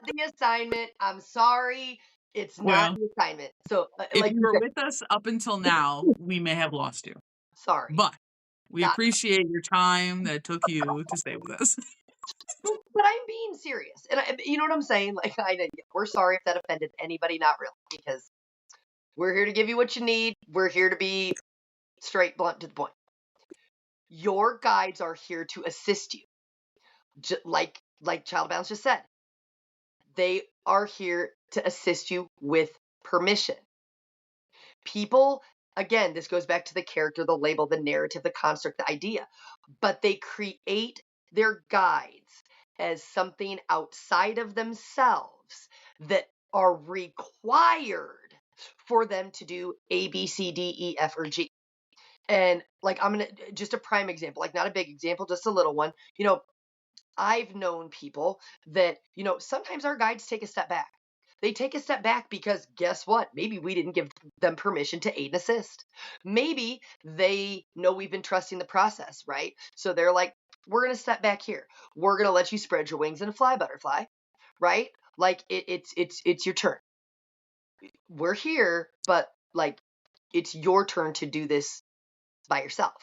the assignment. I'm sorry. It's not the assignment. So, if like you were with us up until now, we may have lost you. Sorry. But we appreciate your time that it took you to stay with us. But I'm being serious. And you know what I'm saying? Like, we're sorry if that offended anybody, not really, because we're here to give you what you need. We're here to be straight, blunt to the point. Your guides are here to assist you. Like Child of Balance just said, they are here to assist you with permission. People, again, this goes back to the character, the label, the narrative, the construct, the idea, but they create their guides as something outside of themselves that are required for them to do A, B, C, D, E, F, or G. And like, I'm going to just a prime example, like not a big example, just a little one. I've known people that, sometimes our guides take a step back. They take a step back because guess what? Maybe we didn't give them permission to aid and assist. Maybe they know we've been trusting the process, right? So they're like, we're going to step back here. We're going to let you spread your wings and fly, butterfly, right? Like it's your turn. We're here, but like it's your turn to do this by yourself.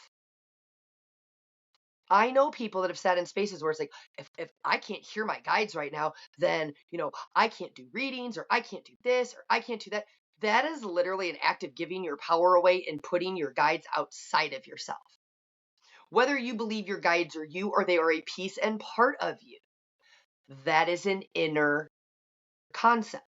I know people that have sat in spaces where it's like, if I can't hear my guides right now, then, I can't do readings, or I can't do this, or I can't do that. That is literally an act of giving your power away and putting your guides outside of yourself. Whether you believe your guides are you or they are a piece and part of you, that is an inner concept.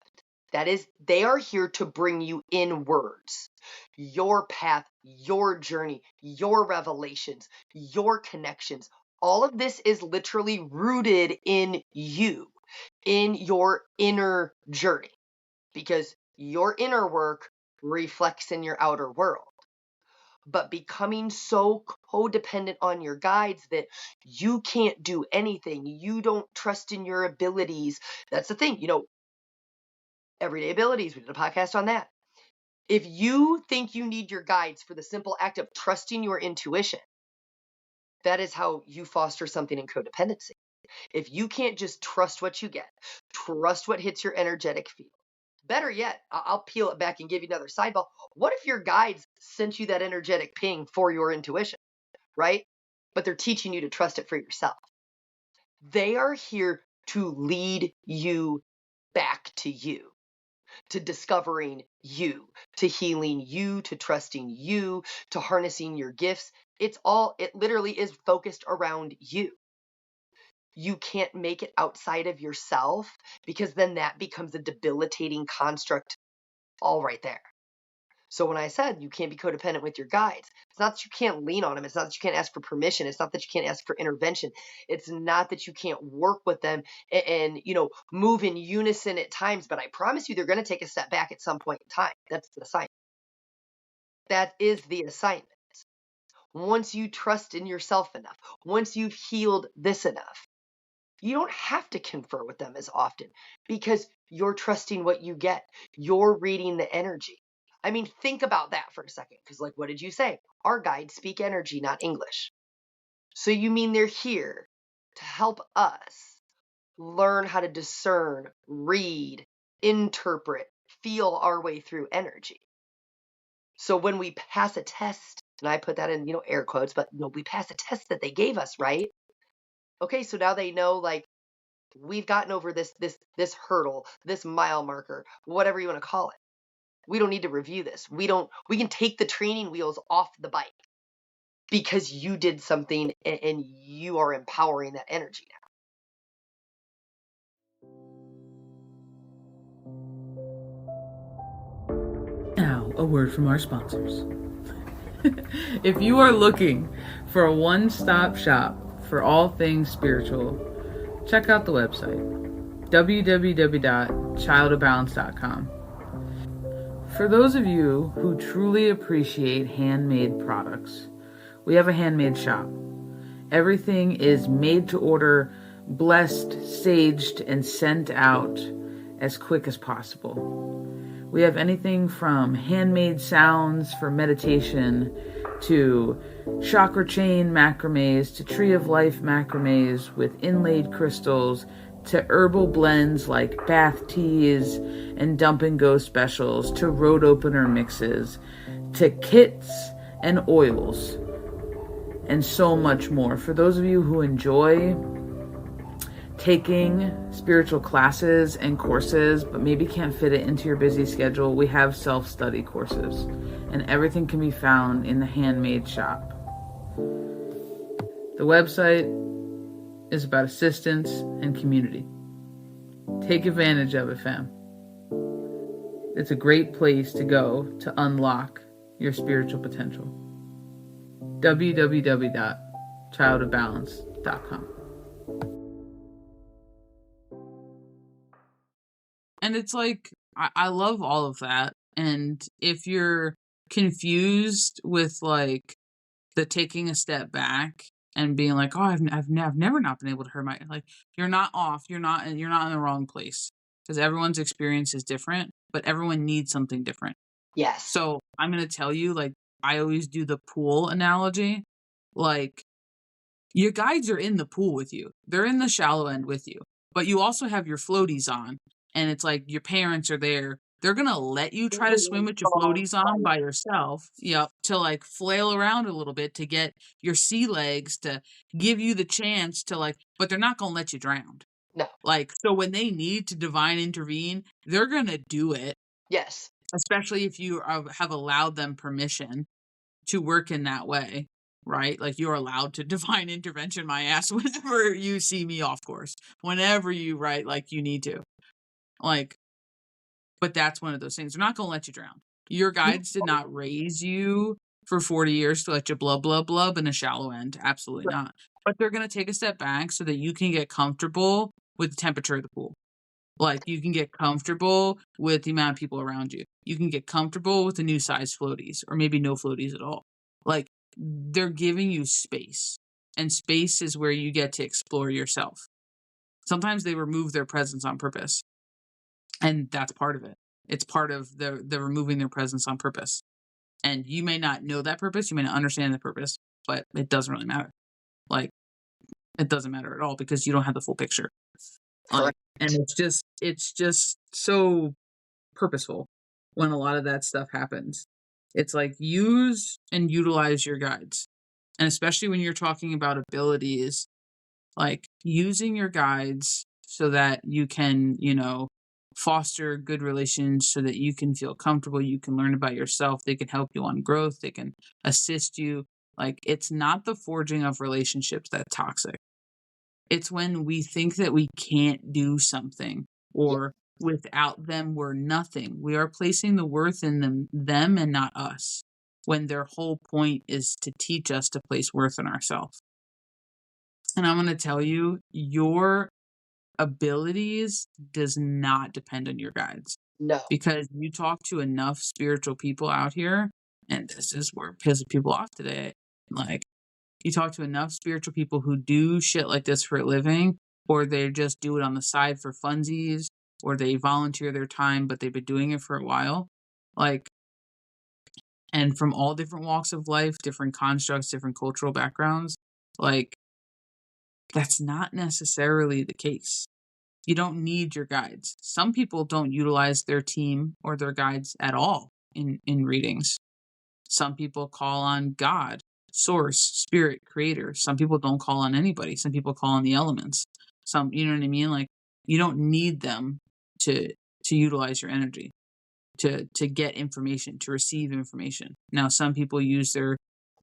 That is, they are here to bring you inwards. Your path, your journey, your revelations, your connections. All of this is literally rooted in you, in your inner journey, because your inner work reflects in your outer world. But becoming so codependent on your guides that you can't do anything, you don't trust in your abilities. That's the thing, everyday abilities. We did a podcast on that. If you think you need your guides for the simple act of trusting your intuition, that is how you foster something in codependency. If you can't just trust what you get, trust what hits your energetic field. Better yet, I'll peel it back and give you another sideball. What if your guides sent you that energetic ping for your intuition, right? But they're teaching you to trust it for yourself. They are here to lead you back to you, to discovering you, to healing you, to trusting you, to harnessing your gifts. It literally is focused around you. You can't make it outside of yourself, because then that becomes a debilitating construct all right there. So when I said you can't be codependent with your guides, it's not that you can't lean on them. It's not that you can't ask for permission. It's not that you can't ask for intervention. It's not that you can't work with them and move in unison at times. But I promise you, they're going to take a step back at some point in time. That's the assignment. That is the assignment. Once you trust in yourself enough, once you've healed this enough, you don't have to confer with them as often, because you're trusting what you get. You're reading the energy. I mean, think about that for a second, because what did you say? Our guides speak energy, not English. So you mean they're here to help us learn how to discern, read, interpret, feel our way through energy. So when we pass a test, and I put that in, air quotes, but we pass a test that they gave us, right? Okay, so now they know, we've gotten over this hurdle, this mile marker, whatever you want to call it. We don't need to review this. We can take the training wheels off the bike, because you did something and you are empowering that energy now. Now, a word from our sponsors. If you are looking for a one-stop shop for all things spiritual, check out the website, www.childofbalance.com. For those of you who truly appreciate handmade products, we have a handmade shop. Everything is made to order, blessed, saged, and sent out as quick as possible. We have anything from handmade sounds for meditation, to chakra chain macrames, to tree of life macrames with inlaid crystals, to herbal blends like bath teas and dump and go specials, to road opener mixes, to kits and oils, and so much more. For those of you who enjoy taking spiritual classes and courses, but maybe can't fit it into your busy schedule, we have self-study courses, and everything can be found in the Handmade shop. The website is about assistance and community. Take advantage of it, fam. It's a great place to go to unlock your spiritual potential. www.childofbalance.com. And it's like, I love all of that. And if you're confused with like the taking a step back and being like, oh, I've never not been able to hurt my, like, you're not off. You're not in the wrong place, because everyone's experience is different, but everyone needs something different. Yes. So I'm going to tell you, like, I always do the pool analogy. Like, your guides are in the pool with you. They're in the shallow end with you, but you also have your floaties on, and it's like your parents are there. They're going to let you try to swim with your floaties on by yourself. Yep. To like flail around a little bit to get your sea legs to give you the chance to like, but they're not going to let you drown. No. Like, so when they need to divine intervene, they're going to do it. Yes. Especially if you have allowed them permission to work in that way, right? Like, you're allowed to divine intervention my ass whenever you see me off course, whenever you, right, like, you need to. Like, but that's one of those things. They're not going to let you drown. Your guides did not raise you for 40 years to let you blub in a shallow end. Absolutely not. But they're going to take a step back so that you can get comfortable with the temperature of the pool. Like, you can get comfortable with the amount of people around you. You can get comfortable with the new size floaties, or maybe no floaties at all. Like, they're giving you space, and space is where you get to explore yourself. Sometimes they remove their presence on purpose, and that's part of it. It's part of the removing their presence on purpose. And you may not know that purpose, you may not understand the purpose, but it doesn't really matter. Like, it doesn't matter at all, because you don't have the full picture. Like, and it's just so purposeful when a lot of that stuff happens. It's like, use and utilize your guides. And especially when you're talking about abilities, like using your guides so that you can, foster good relations, so that you can feel comfortable, you can learn about yourself, they can help you on growth, they can assist you. Like, it's not the forging of relationships that's toxic. It's when we think that we can't do something, or without them we're nothing. We are placing the worth in them and not us, when their whole point is to teach us to place worth in ourselves. And I'm going to tell you, your abilities does not depend on your guides. No. Because you talk to enough spiritual people out here, and this is where it pisses people off today. Like, you talk to enough spiritual people who do shit like this for a living, or they just do it on the side for funsies, or they volunteer their time, but they've been doing it for a while. Like, and from all different walks of life, different constructs, different cultural backgrounds, like, that's not necessarily the case. You don't need your guides. Some people don't utilize their team or their guides at all in readings. Some people call on God, source, spirit, creator. Some people don't call on anybody. Some people call on the elements. Some, you know what I mean? Like, you don't need them to utilize your energy, to get information, to receive information. Now, some people use their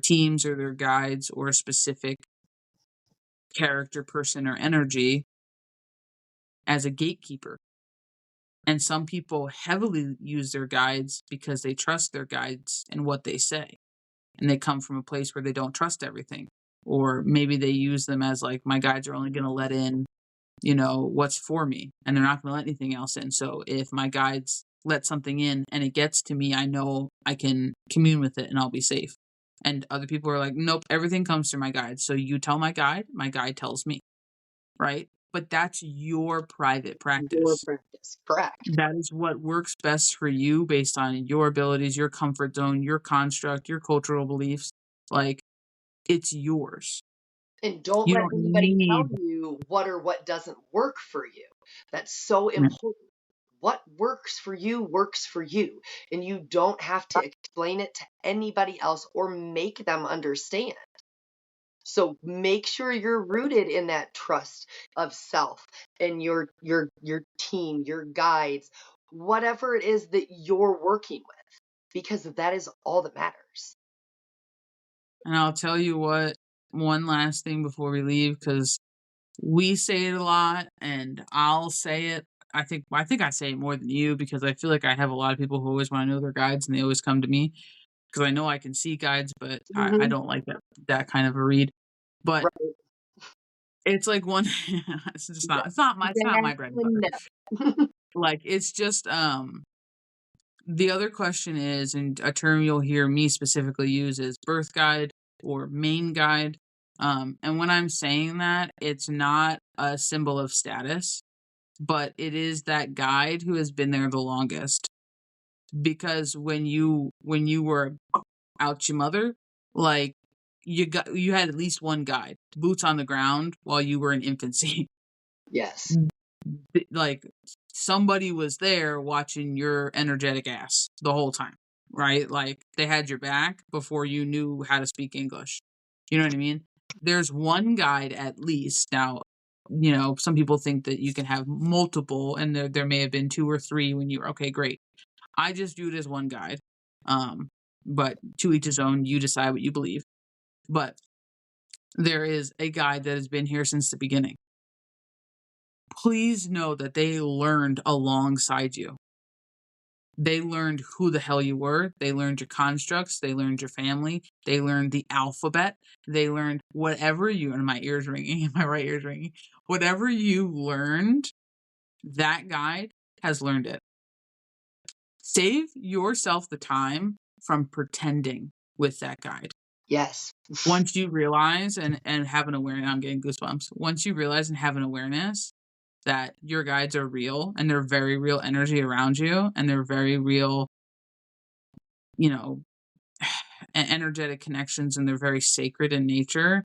teams or their guides or a specific character, person, or energy as a gatekeeper. And some people heavily use their guides because they trust their guides and what they say. And they come from a place where they don't trust everything. Or maybe they use them as like, my guides are only going to let in, what's for me, and they're not going to let anything else in. So if my guides let something in and it gets to me, I know I can commune with it and I'll be safe. And other people are like, nope, everything comes through my guide. So you tell my guide tells me, right? But that's your private practice. Your practice, correct. That is what works best for you based on your abilities, your comfort zone, your construct, your cultural beliefs. Like, it's yours. And don't You let don't anybody tell need. you what or what doesn't work for you. That's so important. What works for you. And you don't have to explain it to anybody else or make them understand. So make sure you're rooted in that trust of self and your team, your guides, whatever it is that you're working with, because that is all that matters. And I'll tell you what, one last thing before we leave, because we say it a lot and I'll say it. I think I say it more than you, because I feel like I have a lot of people who always want to know their guides and they always come to me because I know I can see guides, but I Mhm. don't like that kind of a read. But Right. it's like one it's not my bread and butter. No. Like, it's just the other question is, and a term you'll hear me specifically use is birth guide or main guide. And when I'm saying that, it's not a symbol of status, but it is that guide who has been there the longest. Because when you were out your mother, like, you had at least one guide, boots on the ground while you were in infancy. Yes. Like, somebody was there watching your energetic ass the whole time, right? Like, they had your back before you knew how to speak English. You know what I mean? There's one guide at least. Now, some people think that you can have multiple, and there may have been two or three when you were okay, great. I just do it as one guide. Um, but to each his own, you decide what you believe. But there is a guide that has been here since the beginning. Please know that they learned alongside you. They learned who the hell you were. They learned your constructs. They learned your family. They learned the alphabet. They learned whatever and my ears ringing, my right ear's ringing. Whatever you learned, that guide has learned it. Save yourself the time from pretending with that guide. Yes. Once you realize and have an awareness, I'm getting goosebumps. Once you realize and have an awareness that your guides are real and they're very real energy around you and they're very real, you know, energetic connections, and they're very sacred in nature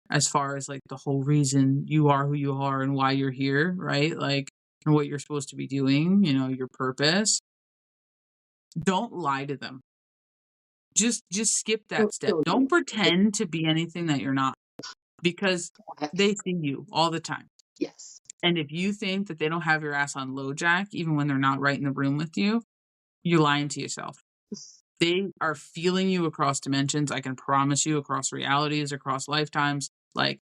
as far as like the whole reason you are who you are and why you're here, right? Like, and what you're supposed to be doing, your purpose. Don't lie to them. Just skip that step. Don't pretend to be anything that you're not, because they see you all the time. Yes. And if you think that they don't have your ass on low jack, even when they're not right in the room with you, you're lying to yourself. They are feeling you across dimensions. I can promise you, across realities, across lifetimes. Like,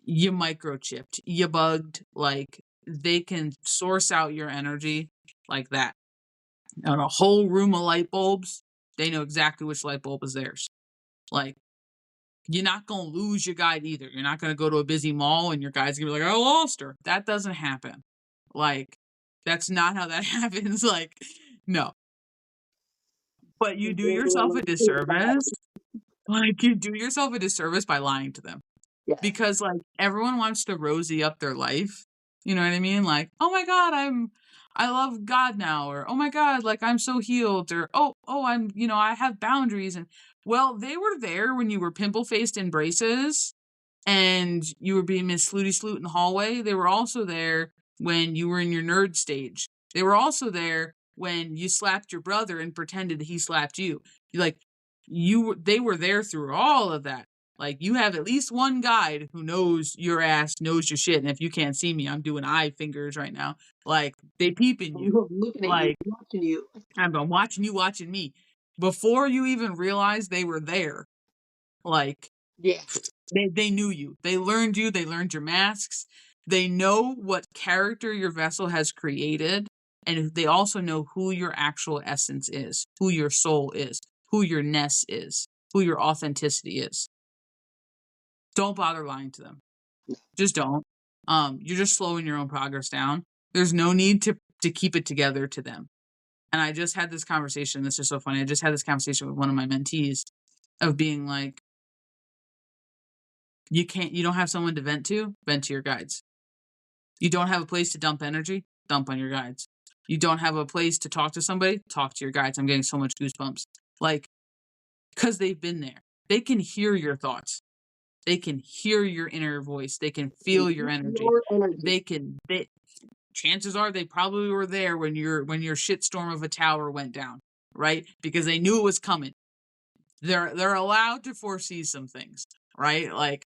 you microchipped, you bugged. Like, they can source out your energy like that. And a whole room of light bulbs, they know exactly which light bulb is theirs. Like, you're not going to lose your guide either. You're not going to go to a busy mall and your guide's going to be like, I lost her. That doesn't happen. Like, that's not how that happens. Like, no. But you do yourself a disservice. Like, you do yourself a disservice by lying to them. Yes. Because, like, everyone wants to rosy up their life. You know what I mean? Like, oh my God, I love God now. Or, oh my God, like, I'm so healed. Or, I have boundaries. And, well, they were there when you were pimple-faced in braces and you were being Miss Slooty Sloot in the hallway. They were also there when you were in your nerd stage. They were also there when you slapped your brother and pretended that he slapped you. They were there through all of that. Like, you have at least one guide who knows your ass, knows your shit. And if you can't see me, I'm doing eye fingers right now. Like, they peeping you. I'm looking at you, Like, watching you. I'm watching you, watching me. Before you even realized they were there. Like, Yeah. they knew you. They learned you. They learned your masks. They know what character your vessel has created. And they also know who your actual essence is, who your soul is, who your ness is, who your authenticity is. Don't bother lying to them. Just don't. You're just slowing your own progress down. There's no need to keep it together to them. And I just had this conversation. This is so funny. I just had this conversation with one of my mentees of being like, you don't have someone to vent to your guides. You don't have a place to dump energy, dump on your guides. You don't have a place to talk to somebody, talk to your guides. I'm getting so much goosebumps. Like, because they've been there. They can hear your thoughts. They can hear your inner voice. They can feel your energy. Your energy. Chances are they probably were there when your shitstorm of a tower went down, right? Because they knew it was coming. They're allowed to foresee some things. right? Like,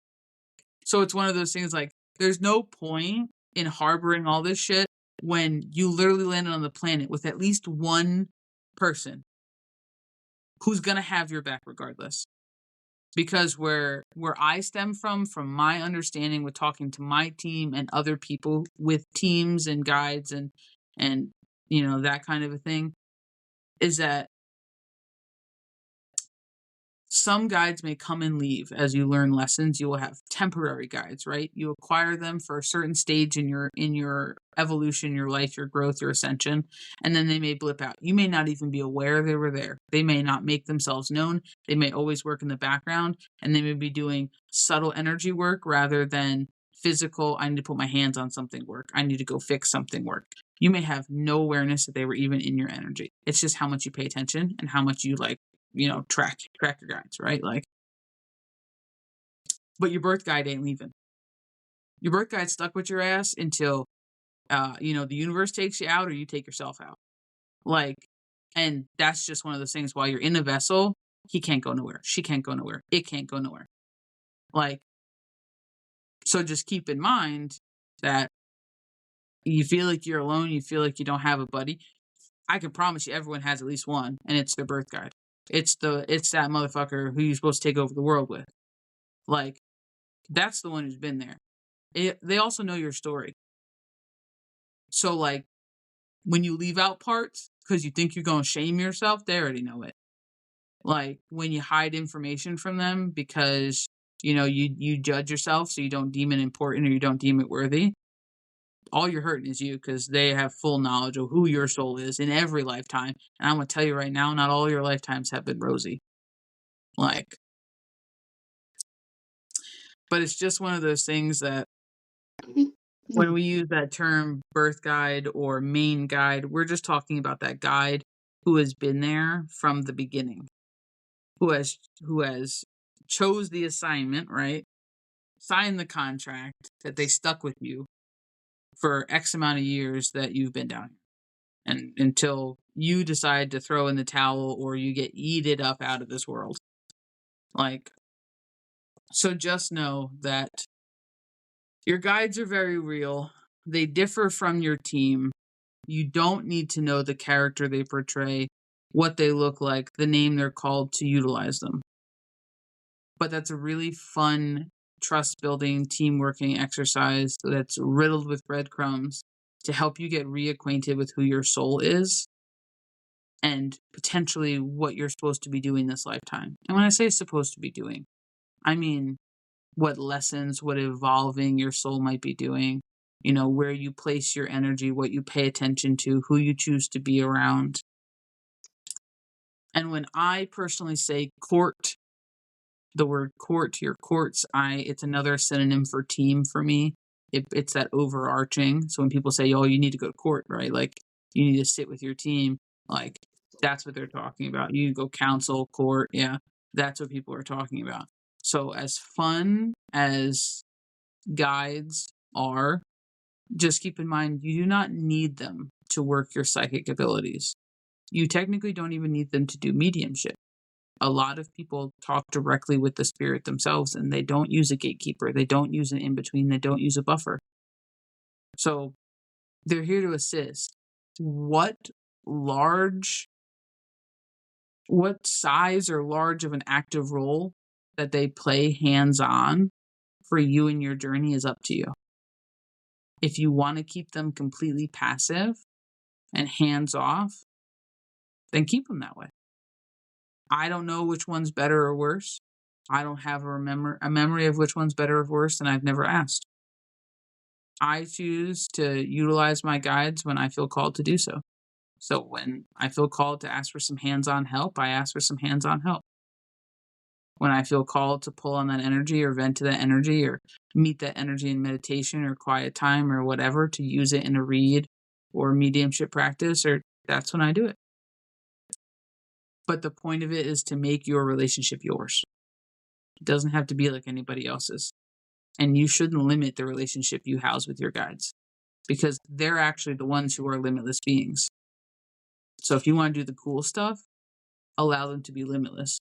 so it's one of those things like, there's no point in harboring all this shit when you literally landed on the planet with at least one person who's going to have your back regardless. Because where I stem from my understanding with talking to my team and other people with teams and guides and that kind of a thing, is that some guides may come and leave as you learn lessons. You will have temporary guides, right? You acquire them for a certain stage in your evolution, your life, your growth, your ascension, and then they may blip out. You may not even be aware they were there. They may not make themselves known. They may always work in the background, and they may be doing subtle energy work rather than physical, I need to put my hands on something work. I need to go fix something work. You may have no awareness that they were even in your energy. It's just how much you pay attention and how much you track your guides, right? Like, but your birth guide ain't leaving. Your birth guide stuck with your ass until, the universe takes you out or you take yourself out. Like, and that's just one of those things. While you're in a vessel, he can't go nowhere. She can't go nowhere. It can't go nowhere. Like, so just keep in mind that you feel like you're alone. You feel like you don't have a buddy. I can promise you everyone has at least one, and it's their birth guide. It's that motherfucker who you're supposed to take over the world with. Like, that's the one who's been there. They also know your story. So, like, when you leave out parts because you think you're going to shame yourself, they already know it. Like, when you hide information from them because, you judge yourself so you don't deem it important or you don't deem it worthy, all you're hurting is you because they have full knowledge of who your soul is in every lifetime. And I'm going to tell you right now, not all your lifetimes have been rosy. Like, but it's just one of those things that when we use that term birth guide or main guide, we're just talking about that guide who has been there from the beginning, who has chose the assignment, right? Signed the contract that they stuck with you for X amount of years that you've been down here. And until you decide to throw in the towel or you get yeeted up out of this world. Like, so just know that your guides are very real. They differ from your team. You don't need to know the character they portray, what they look like, the name they're called to utilize them. But that's a really fun, trust-building, team-working exercise that's riddled with breadcrumbs to help you get reacquainted with who your soul is and potentially what you're supposed to be doing this lifetime. And when I say supposed to be doing, I mean what lessons, what evolving your soul might be doing, where you place your energy, what you pay attention to, who you choose to be around. And when I personally say court, the word court, your courts, it's another synonym for team for me. It's that overarching. So when people say, oh, you need to go to court, right? Like, you need to sit with your team. Like, that's what they're talking about. You go counsel, court. Yeah, that's what people are talking about. So as fun as guides are, just keep in mind, you do not need them to work your psychic abilities. You technically don't even need them to do mediumship. A lot of people talk directly with the spirit themselves and they don't use a gatekeeper. They don't use an in-between. They don't use a buffer. So they're here to assist. What size or large of an active role that they play hands-on for you and your journey is up to you. If you want to keep them completely passive and hands-off, then keep them that way. I don't know which one's better or worse. I don't have a memory of which one's better or worse, and I've never asked. I choose to utilize my guides when I feel called to do so. So when I feel called to ask for some hands-on help, I ask for some hands-on help. When I feel called to pull on that energy or vent to that energy or meet that energy in meditation or quiet time or whatever to use it in a read or mediumship practice, or that's when I do it. But the point of it is to make your relationship yours. It doesn't have to be like anybody else's. And you shouldn't limit the relationship you house with your guides because they're actually the ones who are limitless beings. So if you want to do the cool stuff, allow them to be limitless.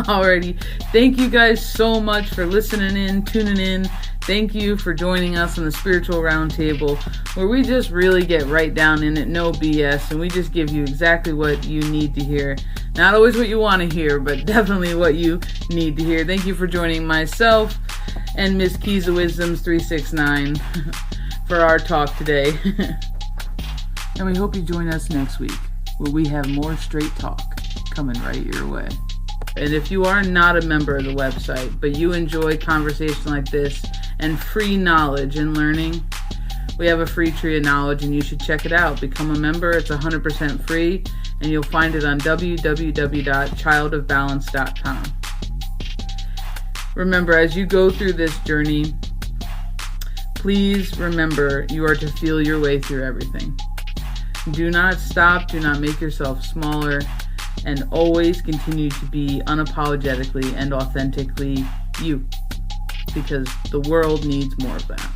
Alrighty. Thank you guys so much for listening in, tuning in. Thank you for joining us on the Spiritual Roundtable, where we just really get right down in it, no BS, and we just give you exactly what you need to hear. Not always what you want to hear, but definitely what you need to hear. Thank you for joining myself and Miss Keys of Wisdoms 369 for our talk today. And we hope you join us next week, where we have more straight talk coming right your way. And if you are not a member of the website, but you enjoy conversation like this and free knowledge and learning, we have a free tree of knowledge and you should check it out. Become a member. It's 100% free and you'll find it on www.childofbalance.com. Remember, as you go through this journey, please remember you are to feel your way through everything. Do not stop. Do not make yourself smaller. And always continue to be unapologetically and authentically you. Because the world needs more of that.